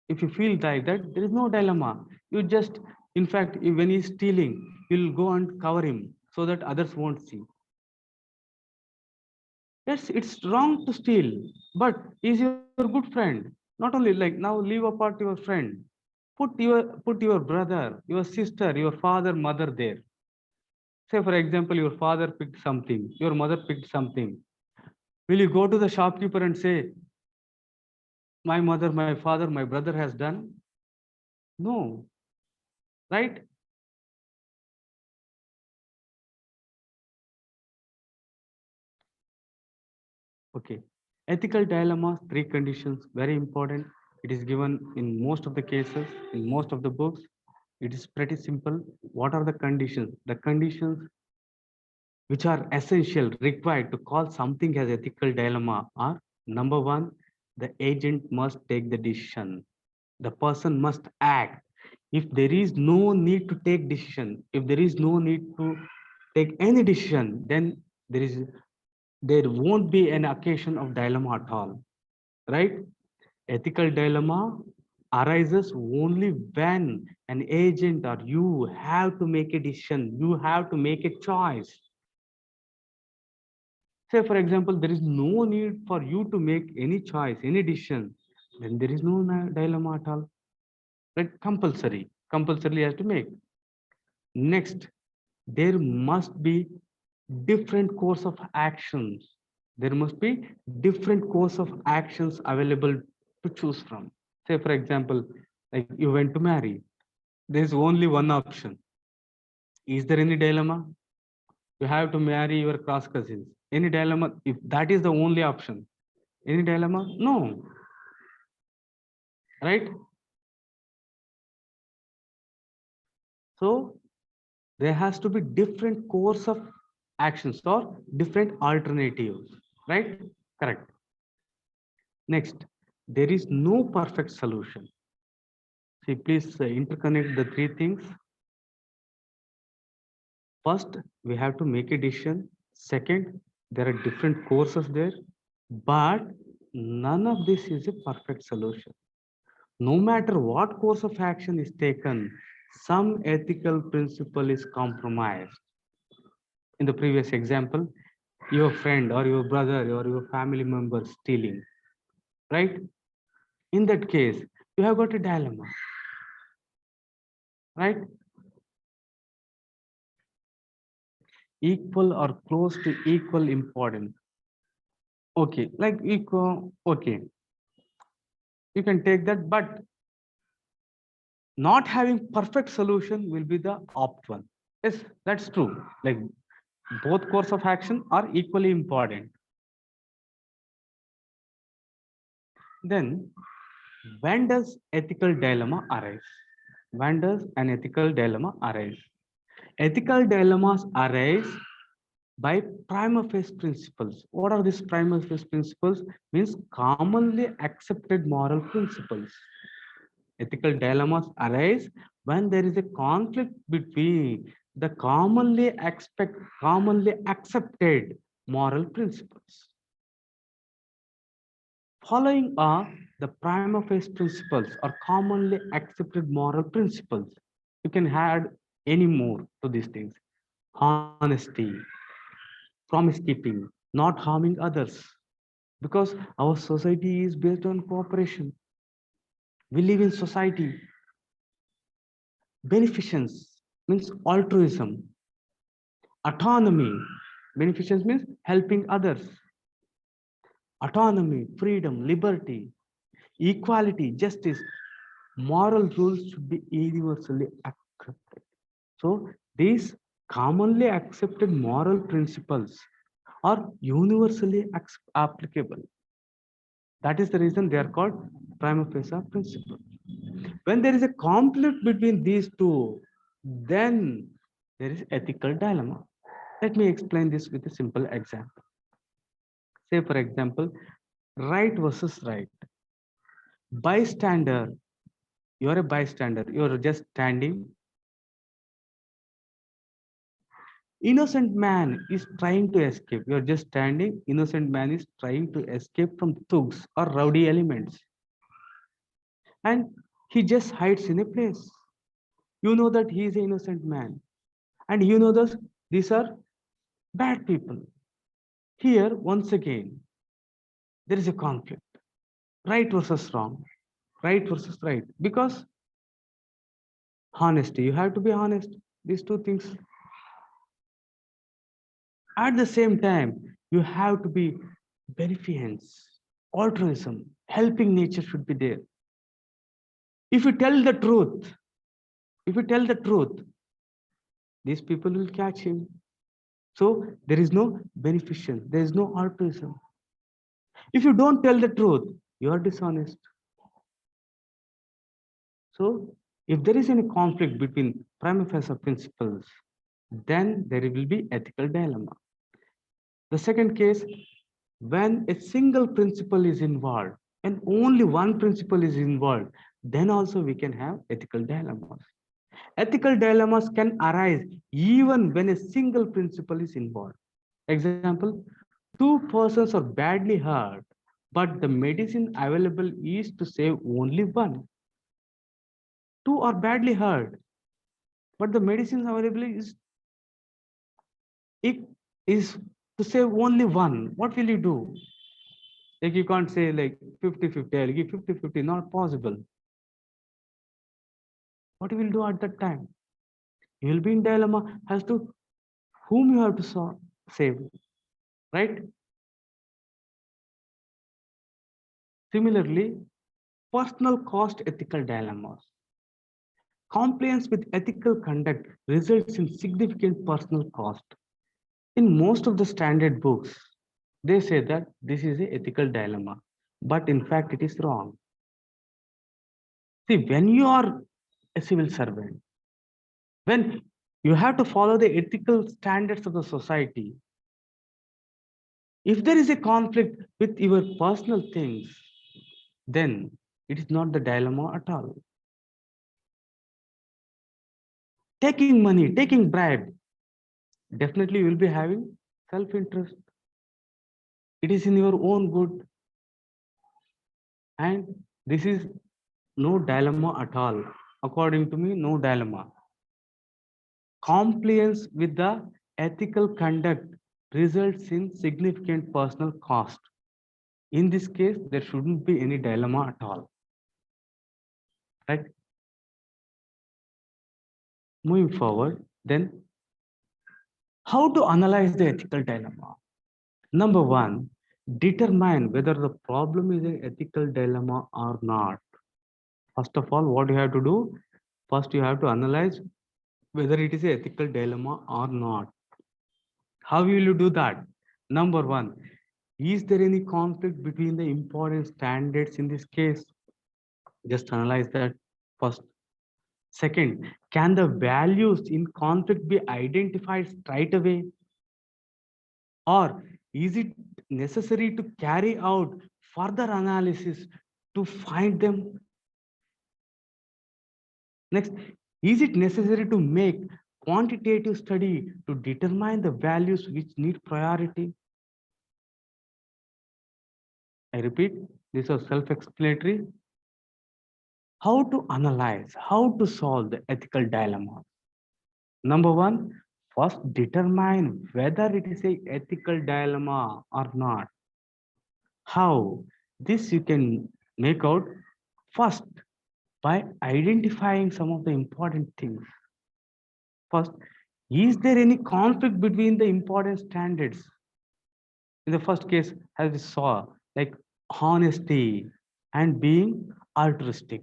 If you feel like that, there is no dilemma. You just, in fact, when he's stealing, you'll go and cover him so that others won't see. Yes, it's wrong to steal, but he's your good friend. Not only like now, leave apart your friend. Put your brother, your sister, your father, mother there. Say, for example, your father picked something, your mother picked something. Will you go to the shopkeeper and say, my mother, my father, my brother has done? No, right? Okay. Ethical dilemmas, three conditions, very important. It is given in most of the cases, in most of the books. It is pretty simple. What are the conditions? The conditions which are essential, required to call something as ethical dilemma are: number one, the agent must take the decision. The person must act. If there is no need to take decision, if there is no need to take any decision, then there won't be an occasion of dilemma at all, right? Ethical dilemma arises only when an agent or you have to make a decision, you have to make a choice. Say, for example, there is no need for you to make any choice, any decision, then there is no dilemma at all. Right? Compulsorily has to make. Next, there must be different course of actions. There must be different course of actions available to choose from. Say, for example, like you went to marry. There is only one option. Is there any dilemma? You have to marry your cross cousins. Any dilemma? If that is the only option, any dilemma? No. Right? So there has to be different course of actions or different alternatives. Right? Correct. Next, there is no perfect solution. See, please interconnect the three things. First, we have to make a decision. Second, there are different courses there, but none of this is a perfect solution. No matter what course of action is taken, some ethical principle is compromised. In the previous example, your friend or your brother or your family member stealing, right? In that case, you have got a dilemma, right? Equal or close to equal importance. Okay, like equal, okay, you can take that, but not having perfect solution will be the opt one. Yes, that's true. Like both course of action are equally important. Then when does ethical dilemma arise? When does an ethical dilemma arise? Ethical dilemmas arise by prima facie principles. What are these prima facie principles? Means commonly accepted moral principles. Ethical dilemmas arise when there is a conflict between the commonly accepted moral principles. Following are the prima facie principles or commonly accepted moral principles. You can add any more to these things. Honesty, promise keeping, not harming others. Because our society is based on cooperation. We live in society. Beneficence means altruism. Autonomy, beneficence means helping others. Autonomy, freedom, liberty, equality, justice, moral rules should be universally accepted. So these commonly accepted moral principles are universally applicable. That is the reason they are called prima facie principles. When there is a conflict between these two, then there is ethical dilemma. Let me explain this with a simple example. Say, for example, right versus right. Bystander, you're a bystander, you're just standing. Innocent man is trying to escape. You're just standing. Innocent man is trying to escape from thugs or rowdy elements. And he just hides in a place. You know that he is an innocent man. And you know that these are bad people. Here, once again, there is a conflict. Right versus wrong. Right versus right. Because honesty, you have to be honest. These two things. At the same time, you have to be beneficence, altruism, helping nature should be there. If you tell the truth, if you tell the truth, these people will catch him. So there is no beneficence, there is no altruism. If you don't tell the truth, you are dishonest. So if there is any conflict between prima facie principles, then there will be ethical dilemma. The second case, when a single principle is involved and only one principle is involved, then also we can have ethical dilemmas. Ethical dilemmas can arise even when a single principle is involved. Example, two persons are badly hurt, but the medicine available is to save only one. Two are badly hurt, but the medicine available is to save only one. What will you do? Like you can't say like 50-50, I'll give 50-50, not possible. What you will do at that time? You will be in dilemma as to whom you have to save, right? Similarly, personal cost ethical dilemmas. Compliance with ethical conduct results in significant personal cost. In most of the standard books, they say that this is an ethical dilemma, but in fact, it is wrong. See, when you are a civil servant, when you have to follow the ethical standards of the society, if there is a conflict with your personal things, then it is not the dilemma at all. Taking money, taking bribe, definitely you will be having self-interest. It is in your own good. And this is no dilemma at all. According to me, no dilemma. Compliance with the ethical conduct results in significant personal cost. In this case, there shouldn't be any dilemma at all. Right? Moving forward, then, how to analyze the ethical dilemma? Number one, determine whether the problem is an ethical dilemma or not. First of all, what you have to do? First, you have to analyze whether it is an ethical dilemma or not. How will you do that? Number one, is there any conflict between the important standards in this case? Just analyze that first. Second, can the values in conflict be identified straight away? Or is it necessary to carry out further analysis to find them? Next, is it necessary to make quantitative study to determine the values which need priority? I repeat, these are self-explanatory. How to analyze, how to solve the ethical dilemma? Number one, first determine whether it is a ethical dilemma or not. How? This you can make out first by identifying some of the important things. First, is there any conflict between the important standards? In the first case, as we saw, like honesty and being altruistic.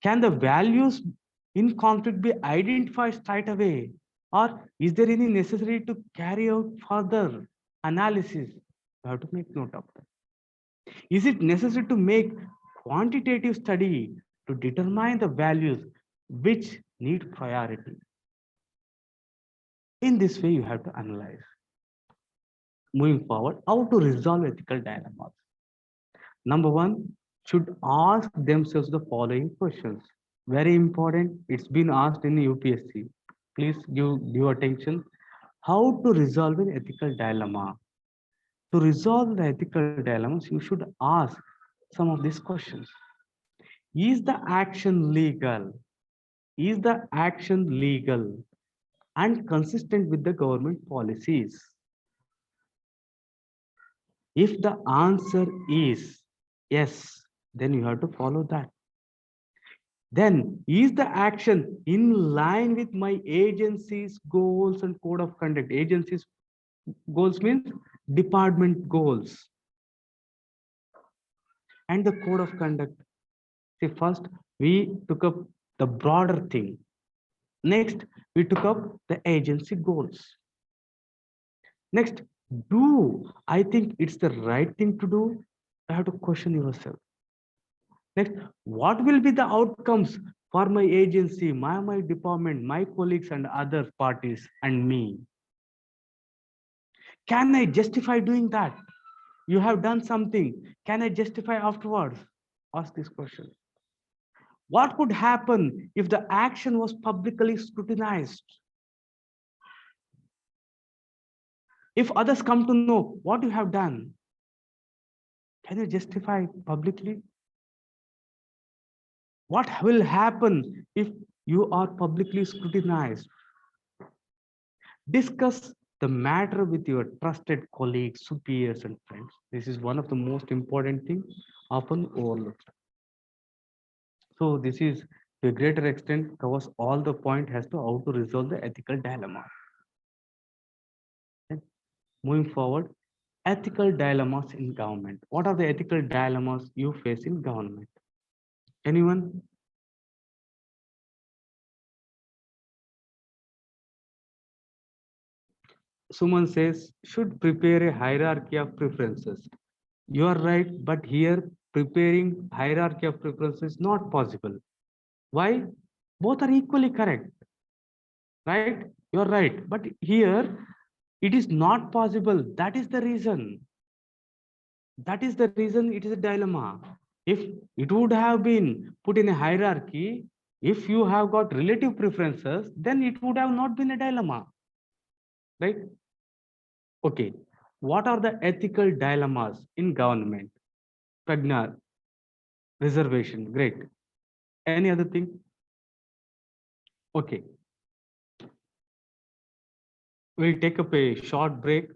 Can the values in conflict be identified straight away? Or is there any necessary to carry out further analysis? You have to make note of that. Is it necessary to make quantitative study to determine the values which need priority? In this way, you have to analyze. Moving forward, how to resolve ethical dilemmas? Number one, should ask themselves the following questions. Very important. It's been asked in the UPSC. Please give attention. How to resolve an ethical dilemma? To resolve the ethical dilemmas, you should ask some of these questions. Is the action legal? Is the action legal and consistent with the government policies? If the answer is yes, then you have to follow that. Then, is the action in line with my agency's goals and code of conduct? Agency's goals means department goals and the code of conduct. See, first we took up the broader thing. Next, we took up the agency goals. Next, do I think it's the right thing to do? You have to question yourself. Next, what will be the outcomes for my agency, my department, my colleagues and other parties and me? Can I justify doing that? You have done something. Can I justify afterwards? Ask this question. What could happen if the action was publicly scrutinized? If others come to know what you have done, can you justify publicly? What will happen if you are publicly scrutinized? Discuss the matter with your trusted colleagues, superiors, and friends. This is one of the most important things often overlooked. So this is to a greater extent covers all the point as to how to resolve the ethical dilemma. Okay. Moving forward, ethical dilemmas in government. What are the ethical dilemmas you face in government? Anyone? Suman says, should prepare a hierarchy of preferences. You are right, but here preparing hierarchy of preferences is not possible. Why? Both are equally correct, right? You're right, but here it is not possible. That is the reason. That is the reason it is a dilemma. If it would have been put in a hierarchy, if you have got relative preferences, then it would have not been a dilemma, right? Okay, what are the ethical dilemmas in government? Pragna, reservation, great. Any other thing? Okay, we'll take up a short break.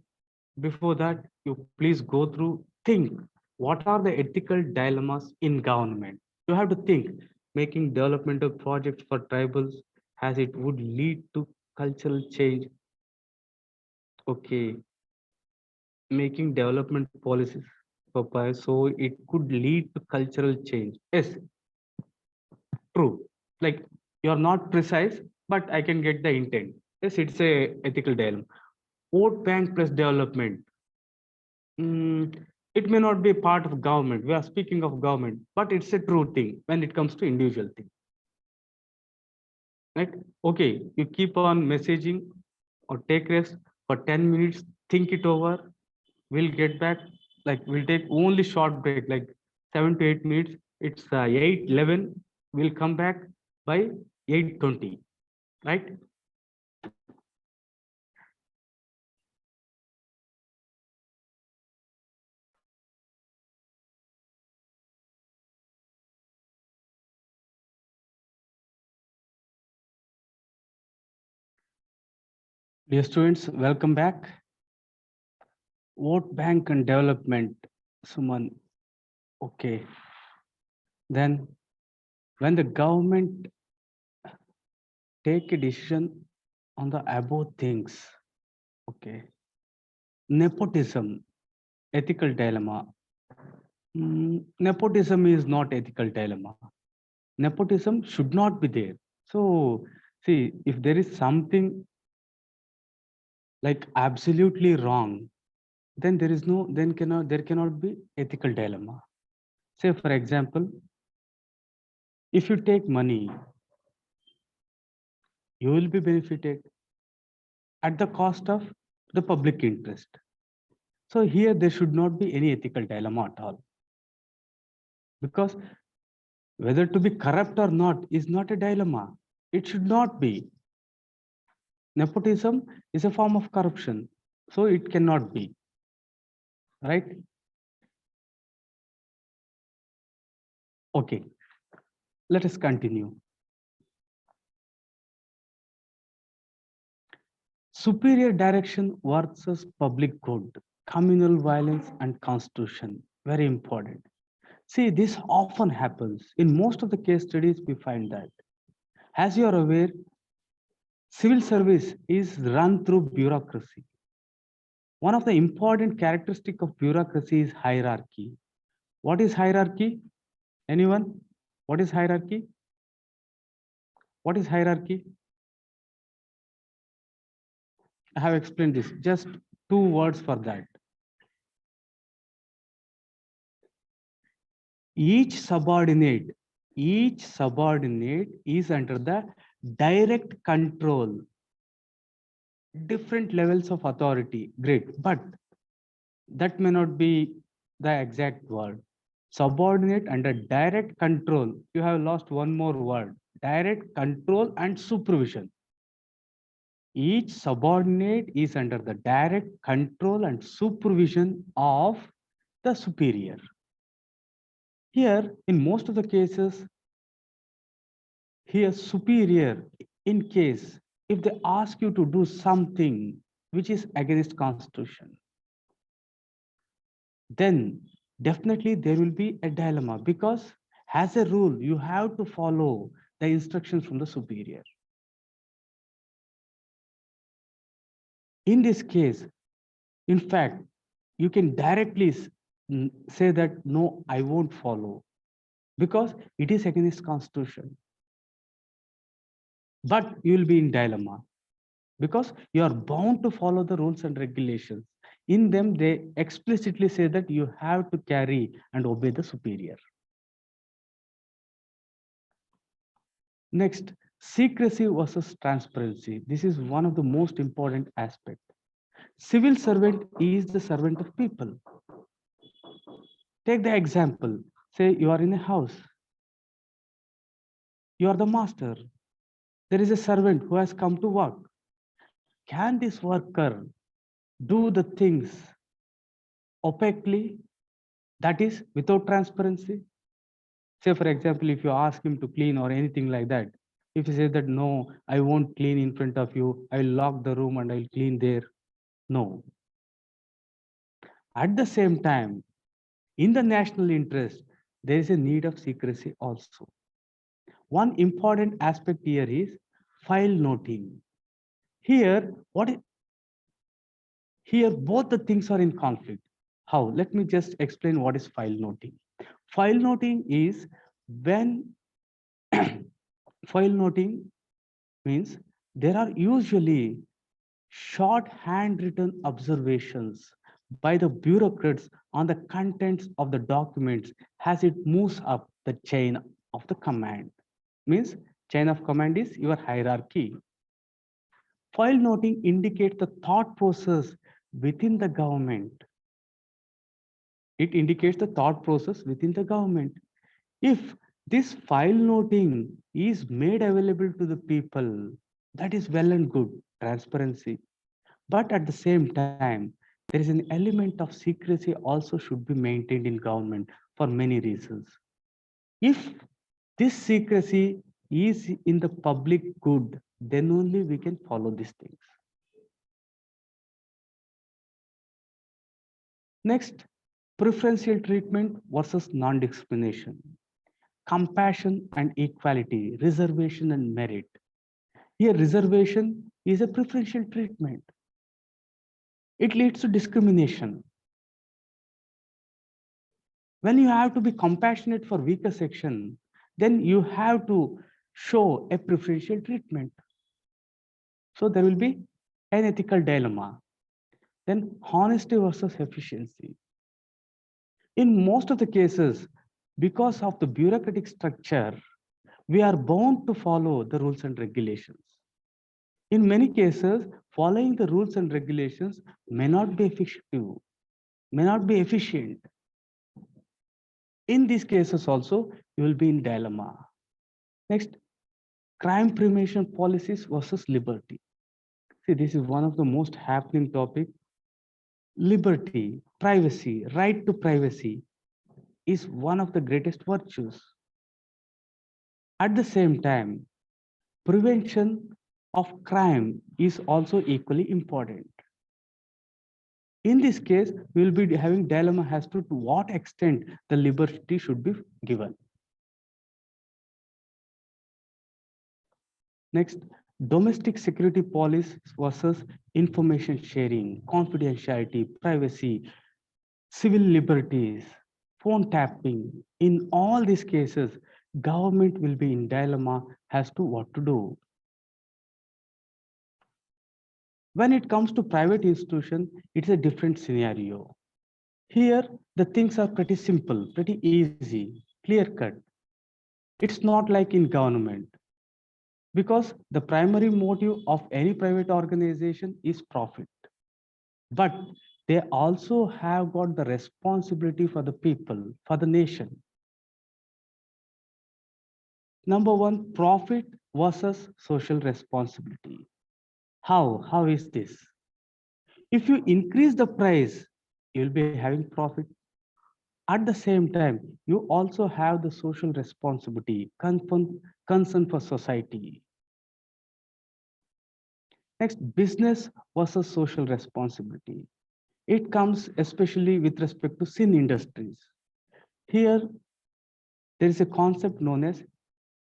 Before that, you please go through, think, what are the ethical dilemmas in government? You have to think, making developmental projects for tribals as it would lead to cultural change. Okay, making development policies for so it could lead to cultural change. Yes, true. Like, you're not precise, but I can get the intent. Yes, it's a ethical dilemma. Vote bank plus development. It may not be part of government. We are speaking of government, but it's a true thing when it comes to individual thing. Right? Okay, you keep on messaging or take rest for 10 minutes, think it over. We'll get back. Like, we'll take only short break, like 7 to 8 minutes. It's 8:11. We'll come back by 8:20. Right? Dear students, welcome back. Vote bank and development, Suman. Okay. Then when the government take a decision on the above things, okay. Nepotism, ethical dilemma. Nepotism is not ethical dilemma. Nepotism should not be there. So, see, if there is something like absolutely wrong, then there cannot be ethical dilemma. Say, for example, if you take money, you will be benefited at the cost of the public interest. So here there should not be any ethical dilemma at all. Because whether to be corrupt or not is not a dilemma. It should not be. Nepotism is a form of corruption. So it cannot be. Right? Okay. Let us continue. Superior direction versus public good, communal violence and constitution. Very important. See, this often happens. In most of the case studies, we find that. As you are aware, civil service is run through bureaucracy. One of the important characteristics of bureaucracy is hierarchy. What is hierarchy? Anyone? What is hierarchy? What is hierarchy? I have explained this. Just 2 words for that. Each subordinate is under the direct control. Different levels of authority. Great. But that may not be the exact word. Subordinate under direct control. You have lost one more word. Direct control and supervision. Each subordinate is under the direct control and supervision of the superior. Here, in most of the cases, here superior, in case if they ask you to do something which is against constitution, then definitely there will be a dilemma, because as a rule, you have to follow the instructions from the superior. In this case, in fact, you can directly say that, no, I won't follow, because it is against constitution. But you will be in dilemma, because you are bound to follow the rules and regulations. In them, they explicitly say that you have to carry and obey the superior. Next, secrecy versus transparency. This is one of the most important aspects. Civil servant is the servant of people. Take the example. Say you are in a house. You are the master. There is a servant who has come to work. Can this worker do the things opaquely, that is without transparency? Say, for example, if you ask him to clean or anything like that, if he says that, no, I won't clean in front of you, I will lock the room and I'll clean there. No. At the same time, in the national interest, there is a need of secrecy also. One important aspect here is file noting. Here, here both the things are in conflict. How? Let me just explain what is file noting. File noting is when file noting means there are usually short handwritten observations by the bureaucrats on the contents of the documents as it moves up the chain of the command. Means chain of command is your hierarchy. File noting indicates the thought process within the government. It indicates the thought process within the government. If this file noting is made available to the people, that is well and good, transparency. But at the same time, there is an element of secrecy also should be maintained in government for many reasons. If this secrecy is in the public good, then only we can follow these things. Next, preferential treatment versus non-discrimination, compassion and equality, reservation and merit. Here, reservation is a preferential treatment. It leads to discrimination. When you have to be compassionate for weaker section, then you have to show a preferential treatment. So there will be an ethical dilemma. Then honesty versus efficiency. In most of the cases, because of the bureaucratic structure, we are bound to follow the rules and regulations. In many cases, following the rules and regulations may not be effective, may not be efficient. In these cases also, you will be in dilemma. Next, crime prevention policies versus liberty. See, this is one of the most happening topic. Liberty, privacy, right to privacy is one of the greatest virtues. At the same time, prevention of crime is also equally important. In this case, we will be having dilemma as to what extent the liberty should be given. Next, domestic security policy versus information sharing, confidentiality, privacy, civil liberties, phone tapping. In all these cases, government will be in dilemma as to what to do. When it comes to private institution, it's a different scenario. Here, the things are pretty simple, pretty easy, clear cut. It's not like in government, because the primary motive of any private organization is profit. But they also have got the responsibility for the people, for the nation. Number one, profit versus social responsibility. How is this? If you increase the price, you'll be having profit. At the same time, you also have the social responsibility, concern for society. Next, business versus social responsibility. It comes especially with respect to sin industries. Here, there is a concept known as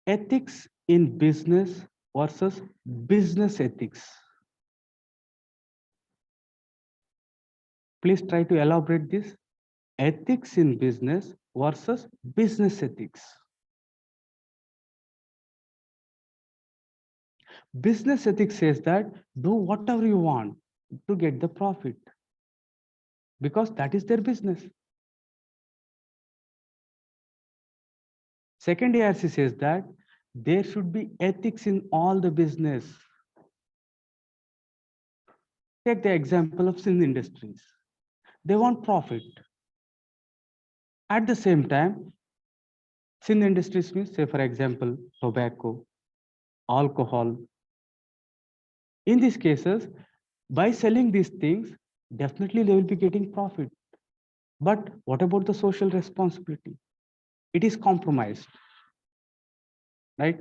ethics in business versus business ethics. Please try to elaborate this. Ethics in business versus business ethics. Business ethics says that do whatever you want to get the profit, because that is their business. Second ARC says that there should be ethics in all the business. Take the example of sin industries. They want profit. At the same time, sin industries means, say for example, tobacco, alcohol. In these cases, by selling these things, definitely they will be getting profit. But what about the social responsibility? it is compromised, right?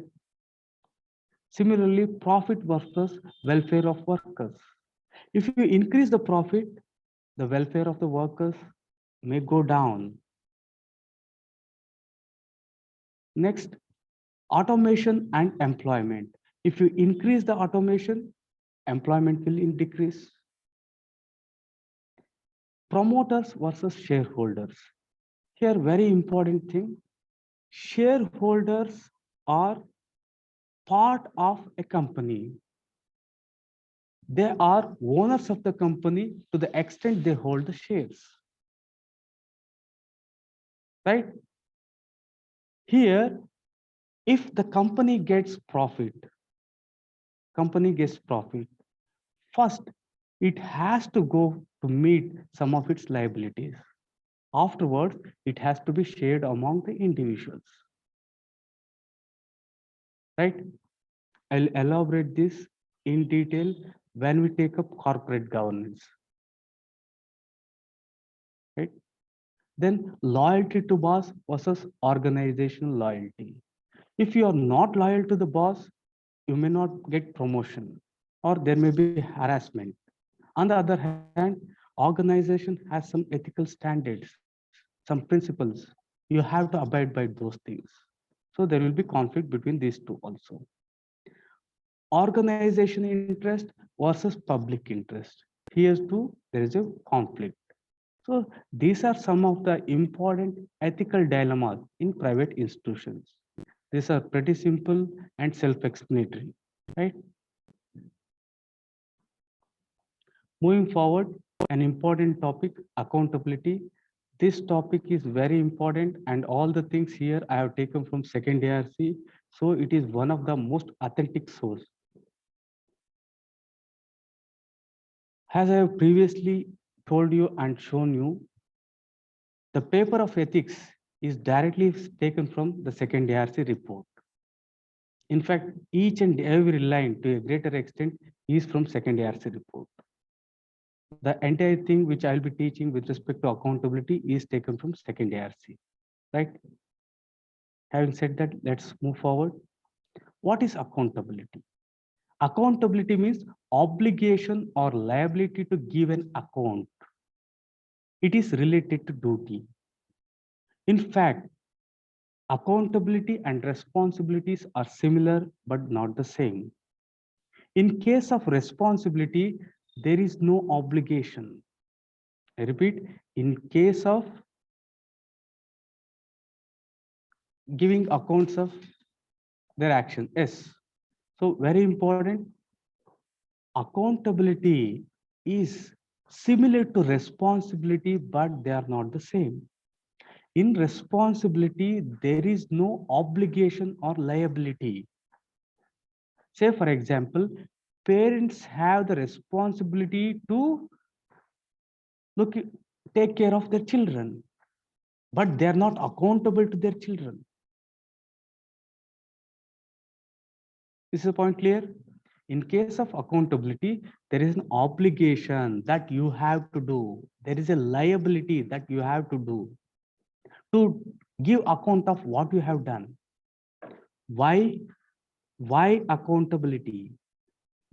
Similarly, profit versus welfare of workers. If you increase the profit, the welfare of the workers may go down. Next, automation and employment. If you increase the automation, employment will decrease. Promoters versus shareholders. Here, very important thing, shareholders are part of a company. They are owners of the company to the extent they hold the shares. Right? Here, if the company gets profit, first, it has to go to meet some of its liabilities. Afterwards, it has to be shared among the individuals. Right? I'll elaborate this in detail when we take up corporate governance. Right? Then loyalty to boss versus organizational loyalty. If you are not loyal to the boss, you may not get promotion or there may be harassment. On the other hand, organization has some ethical standards, some principles. You have to abide by those things. So there will be conflict between these two also. Organization interest versus public interest. Here too, there is a conflict. So these are some of the important ethical dilemmas in private institutions. These are pretty simple and self-explanatory, right? Moving forward, an important topic, accountability. This topic is very important and all the things here I have taken from second ARC. So it is one of the most authentic source. As I have previously told you and shown you, the paper of ethics is directly taken from the second ARC report. In fact, each and every line to a greater extent is from second ARC report. The entire thing which I'll be teaching with respect to accountability is taken from second ARC, right? Having said that, let's move forward. What is accountability? Accountability means obligation or liability to give an account. It is related to duty. In fact, accountability and responsibilities are similar but not the same. In case of responsibility, there is no obligation. I repeat, in case of giving accounts of their action, yes. So very important, accountability is similar to responsibility, but they are not the same. In responsibility, there is no obligation or liability. Say, for example, parents have the responsibility to take care of their children, but they are not accountable to their children. Is the point clear? In case of accountability, there is an obligation that you have to do. There is a liability that you have to do to give account of what you have done. Why accountability?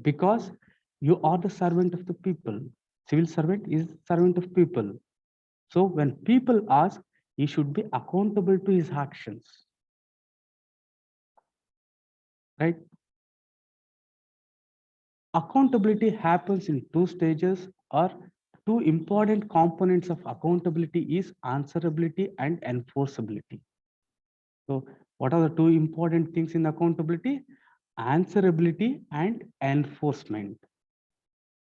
Because you are the servant of the people. Civil servant is servant of people. So when people ask, he should be accountable to his actions. Right? Accountability happens in two stages, or two important components of accountability is answerability and enforceability. So what are the two important things in accountability? Answerability and enforcement.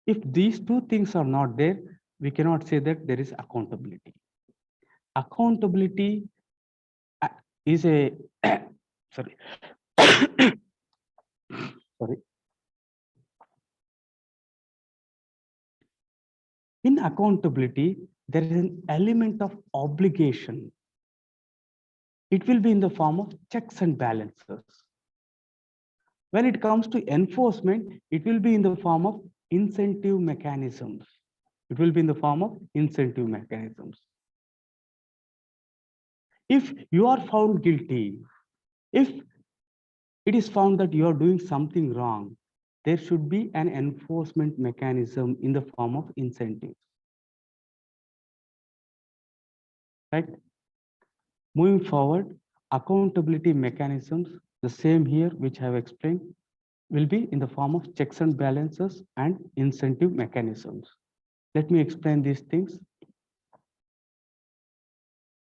If these two things are not there, we cannot say that there is accountability. Accountability is a sorry. Sorry. In accountability, there is an element of obligation. It will be in the form of checks and balances. When it comes to enforcement, it will be in the form of incentive mechanisms. It will be in the form of incentive mechanisms. If you are found guilty, if it is found that you are doing something wrong, there should be an enforcement mechanism in the form of incentives. Right? Moving forward, accountability mechanisms, the same here, which I have explained, will be in the form of checks and balances and incentive mechanisms. Let me explain these things.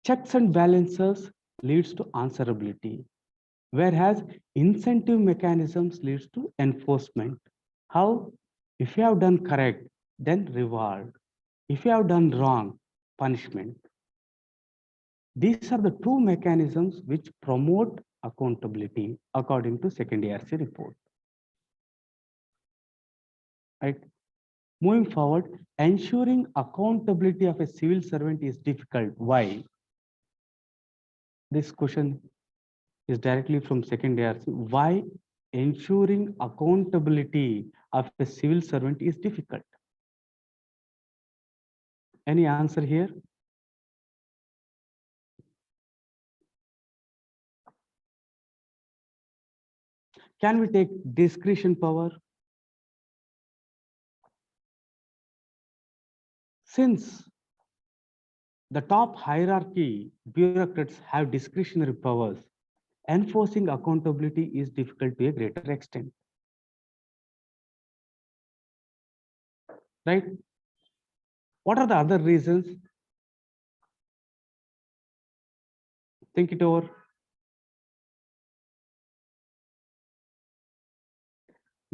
Checks and balances leads to answerability, whereas incentive mechanisms leads to enforcement. How? If you have done correct, then reward. If you have done wrong, punishment. These are the two mechanisms which promote accountability according to second ARC report. Right? Moving forward, ensuring accountability of a civil servant is difficult. Why? This question is directly from second ARC. Why ensuring accountability of a civil servant is difficult? Any answer here? Can we take discretion power? Since the top hierarchy bureaucrats have discretionary powers, enforcing accountability is difficult to a greater extent. Right? What are the other reasons? Think it over.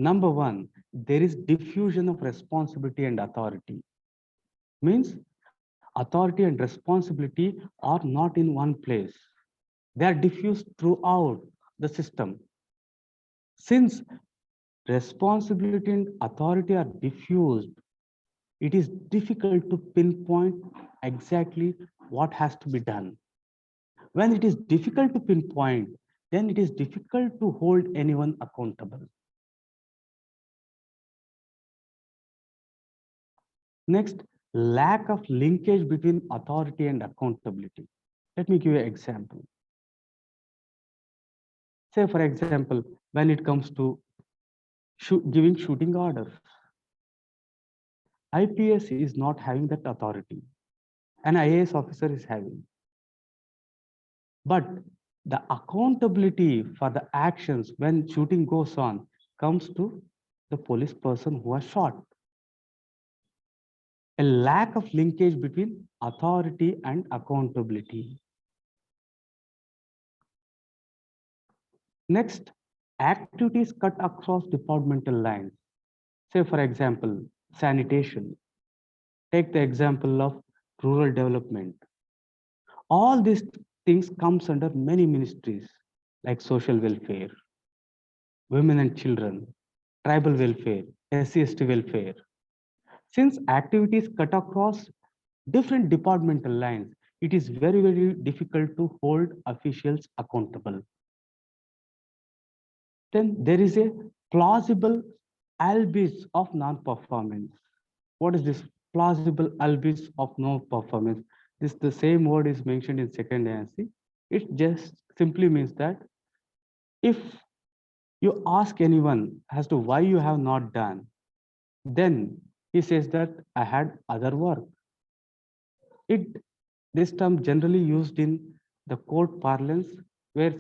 Number one, there is diffusion of responsibility and authority. Means authority and responsibility are not in one place. They are diffused throughout the system. Since responsibility and authority are diffused, it is difficult to pinpoint exactly what has to be done. When it is difficult to pinpoint, then it is difficult to hold anyone accountable. Next, lack of linkage between authority and accountability. Let me give you an example. Say, for example, when it comes to giving shooting orders, IPS is not having that authority. An IAS officer is having. But the accountability for the actions when shooting goes on comes to the police person who was shot. A lack of linkage between authority and accountability. Next, activities cut across departmental lines. Say, for example, sanitation. Take the example of rural development. All these things comes under many ministries like social welfare, women and children, tribal welfare, SC/ST welfare. Since activities cut across different departmental lines, it is very, very difficult to hold officials accountable. Then there is a plausible albis of non-performance. What is this plausible albis of non-performance? This the same word is mentioned in second ANC. It just simply means that if you ask anyone as to why you have not done, then he says that I had other work. This term generally used in the court parlance where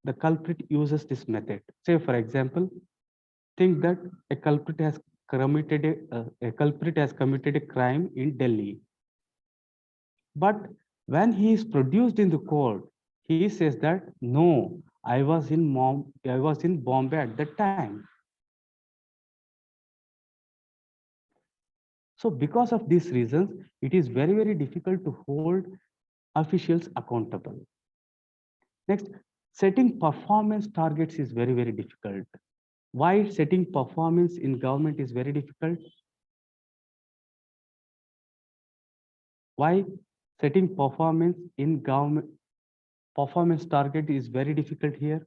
the culprit uses this method. Say, for example, think that a culprit has committed a crime in Delhi. But when he is produced in the court, he says that no, I was in Bombay at that time. So because of these reasons, it is very, very difficult to hold officials accountable. Next, setting performance targets is very, very difficult. Why setting performance in government is very difficult? Why setting performance in government, performance target is very difficult here?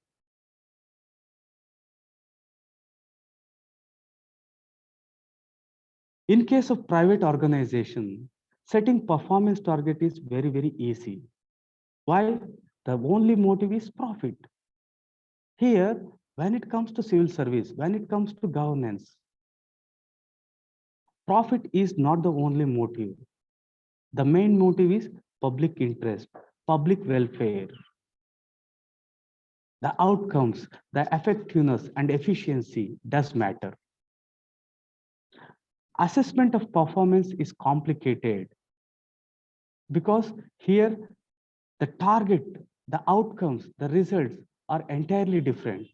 In case of private organization, setting performance target is very, very easy. Why? The only motive is profit. Here, when it comes to civil service, when it comes to governance, profit is not the only motive. The main motive is public interest, public welfare. The outcomes, the effectiveness and efficiency does matter. Assessment of performance is complicated because here the target, the outcomes, the results are entirely different.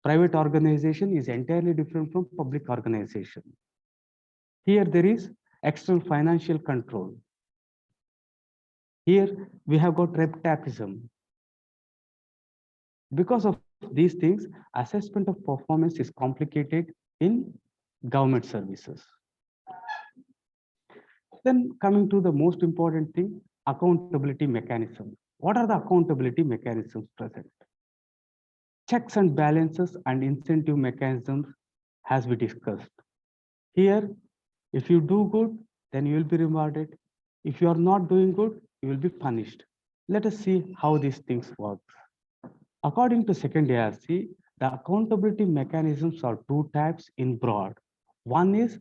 Private organization is entirely different from public organization. Here there is external financial control. Here we have got reptapism. Because of these things, assessment of performance is complicated in government services. Then coming to the most important thing, accountability mechanisms. What are the accountability mechanisms present? Checks and balances and incentive mechanisms has been discussed. Here, if you do good, then you will be rewarded. If you are not doing good, you will be punished. Let us see how these things work. According to second ARC, the accountability mechanisms are two types in broad. One is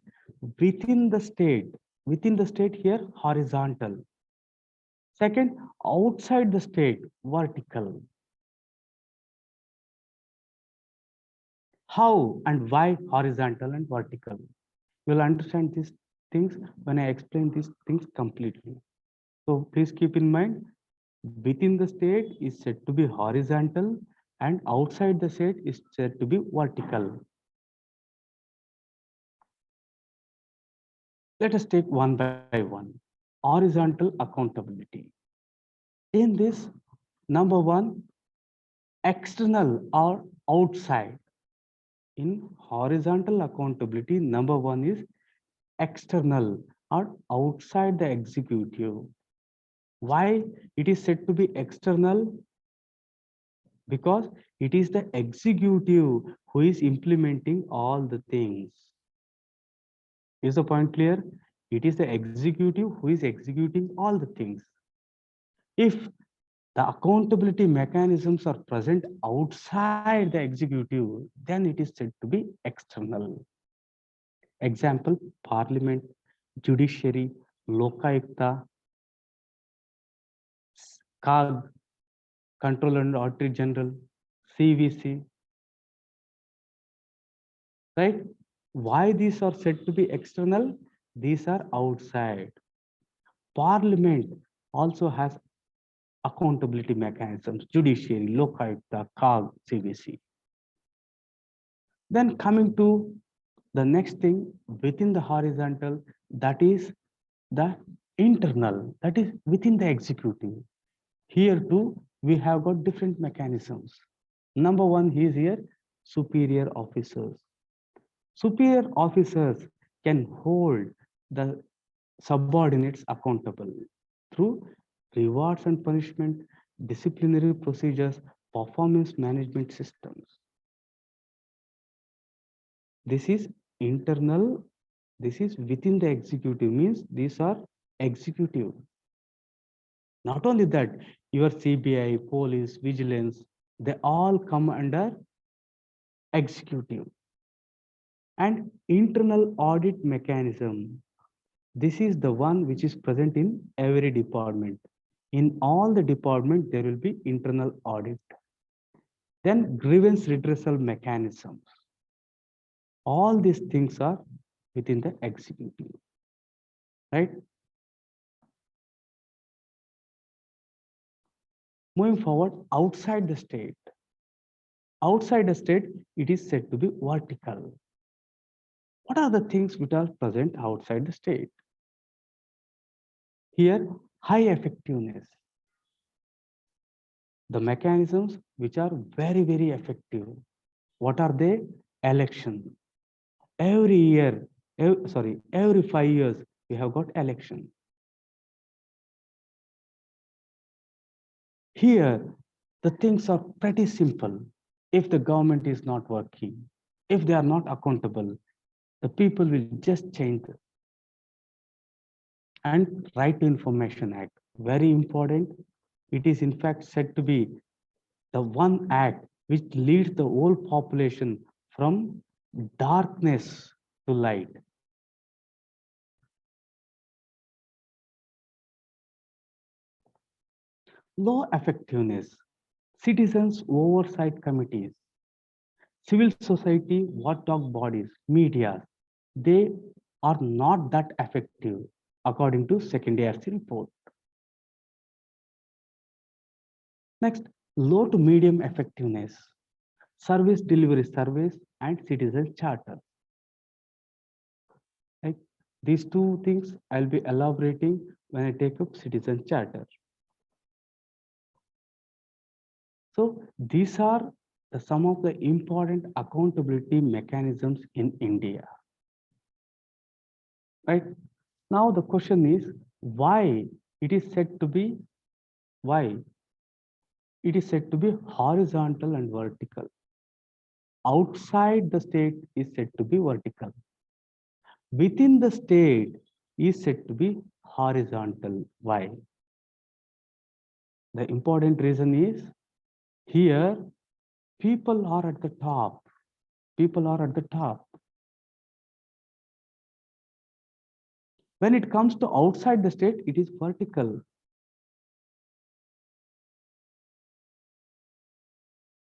within the state here, horizontal. Second, outside the state, vertical. How and why horizontal and vertical? You'll understand these things when I explain these things completely. So please keep in mind, within the state is said to be horizontal and outside the state is said to be vertical. Let us take one by one. Horizontal accountability. In this, number one, external or outside. In horizontal accountability, number one is external or outside the executive. Why it is said to be external? Because it is the executive who is implementing all the things. Is the point clear? It is the executive who is executing all the things. If the accountability mechanisms are present outside the executive, then it is said to be external. Example, Parliament, Judiciary, Lokayukta, CAG, Controller and Auditor General, CVC, right? Why these are said to be external? These are outside. Parliament also has accountability mechanisms, Judiciary, Lokayukta, CAG, CVC. Then coming to the next thing within the horizontal, that is the internal, that is within the executive. Here too, we have got different mechanisms. Number one is here, superior officers. Superior officers can hold the subordinates accountable through rewards and punishment, disciplinary procedures, performance management systems. This is internal, this is within the executive, means these are executive. Not only that, your CBI, police, vigilance, they all come under executive. And internal audit mechanism. This is the one which is present in every department. In all the department, there will be internal audit. Then grievance redressal mechanisms. All these things are within the executive, right? Moving forward, outside the state. Outside the state, it is said to be vertical. What are the things which are present outside the state? Here, high effectiveness. The mechanisms which are very, very effective. What are they? Election. Every year, every 5 years, we have got election. Here, the things are pretty simple. If the government is not working, if they are not accountable, the people will just change. And Right to Information Act, very important. It is in fact said to be the one act which leads the whole population from darkness to light. Law effectiveness, citizens oversight committees, civil society watchdog bodies, media, they are not that effective according to second ARC report. Next, low to medium effectiveness, service delivery surveys and citizen charter. Like these two things I'll be elaborating when I take up citizen charter. So these are some of the important accountability mechanisms in India. Right? Now the question is why it is said to be horizontal and vertical. Outside the state is said to be vertical. Within the state is said to be horizontal. Why? The important reason is here people are at the top. People are at the top. When it comes to outside the state, it is vertical.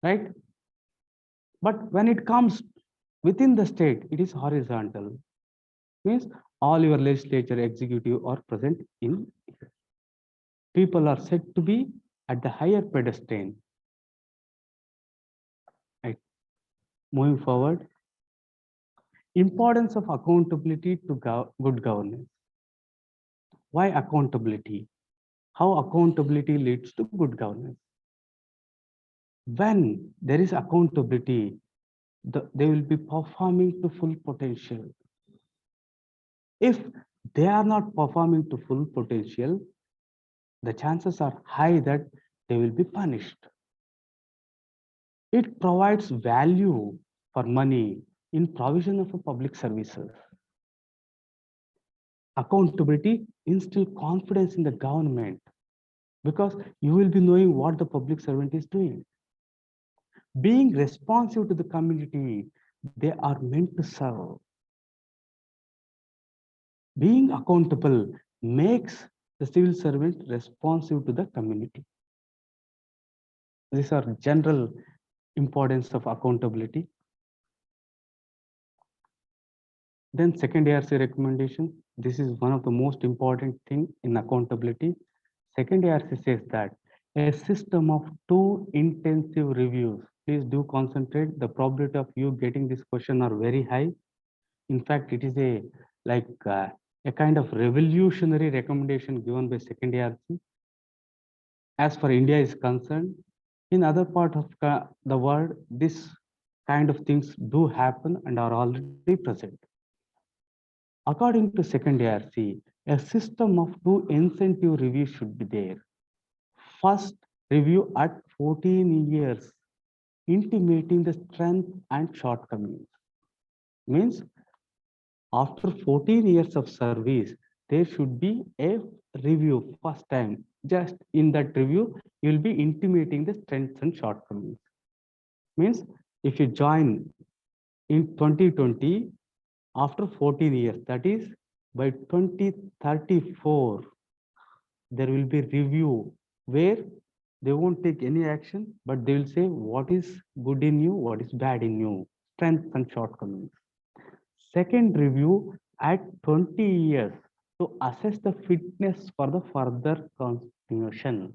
Right? But when it comes within the state, it is horizontal. Means all your legislature, executive are present in. People are said to be at the higher pedestal. Right. Moving forward, importance of accountability to good governance. Why accountability? How accountability leads to good governance? When there is accountability, they will be performing to full potential. If they are not performing to full potential, the chances are high that they will be punished. It provides value for money in provision of public services. Accountability instills confidence in the government because you will be knowing what the public servant is doing. Being responsive to the community they are meant to serve. Being accountable makes the civil servant responsive to the community. These are general importance of accountability. Then second ARC recommendation. This is one of the most important thing in accountability. Second ARC says that a system of 2 intensive reviews. Please do concentrate. The probability of you getting this question are very high. In fact, it is a kind of revolutionary recommendation given by second ARC. As far India is concerned, in other part of the world, this kind of things do happen and are already present. According to second ARC, a system of 2 incentive reviews should be there. First review at 14 years, intimating the strength and shortcomings. Means after 14 years of service, there should be a review first time. Just in that review, you will be intimating the strengths and shortcomings. Means if you join in 2020, after 14 years, that is by 2034, there will be review where they won't take any action, but they will say what is good in you, what is bad in you, strengths and shortcomings. Second review at 20 years to assess the fitness for the further continuation.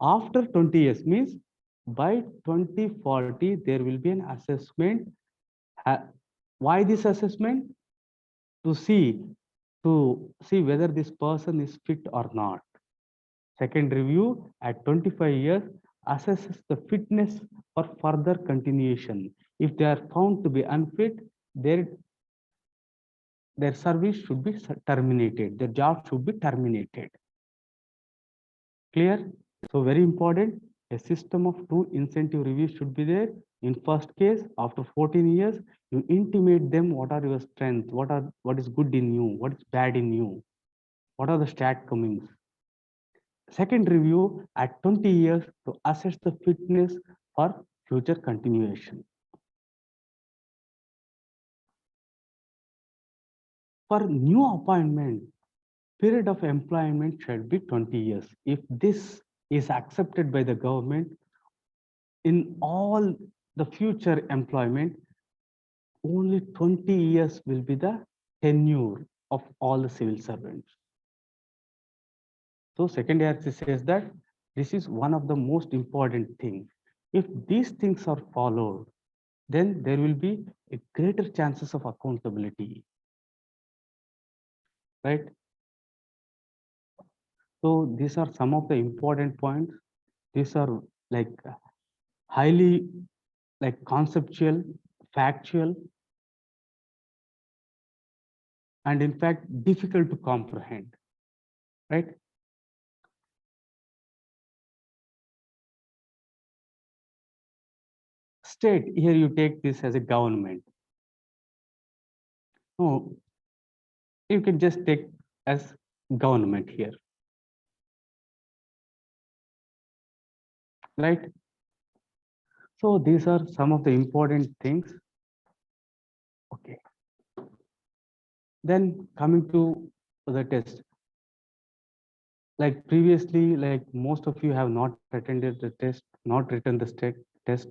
After 20 years means by 2040, there will be an assessment. Why this assessment? To see whether this person is fit or not. Second review at 25 years assesses the fitness for further continuation. If they are found to be unfit, their service should be terminated, their job should be terminated. Clear? So very important, a system of 2 incentive reviews should be there. In first case, after 14 years, you intimate them what are your strengths, what is good in you, what is bad in you, what are the shortcomings. Second review at 20 years to assess the fitness for future continuation. For new appointment, period of employment should be 20 years. If this is accepted by the government, in all the future employment, only 20 years will be the tenure of all the civil servants. So second ARC says that this is one of the most important things. If these things are followed, then there will be a greater chances of accountability, right? So these are some of the important points. These are like highly like conceptual, factual, and in fact difficult to comprehend, right? State, here you take this as a government. No, you can just take as government here, right? So these are some of the important things. Okay. Then coming to the test. Like previously, like most of you have not attended the test, not written the test.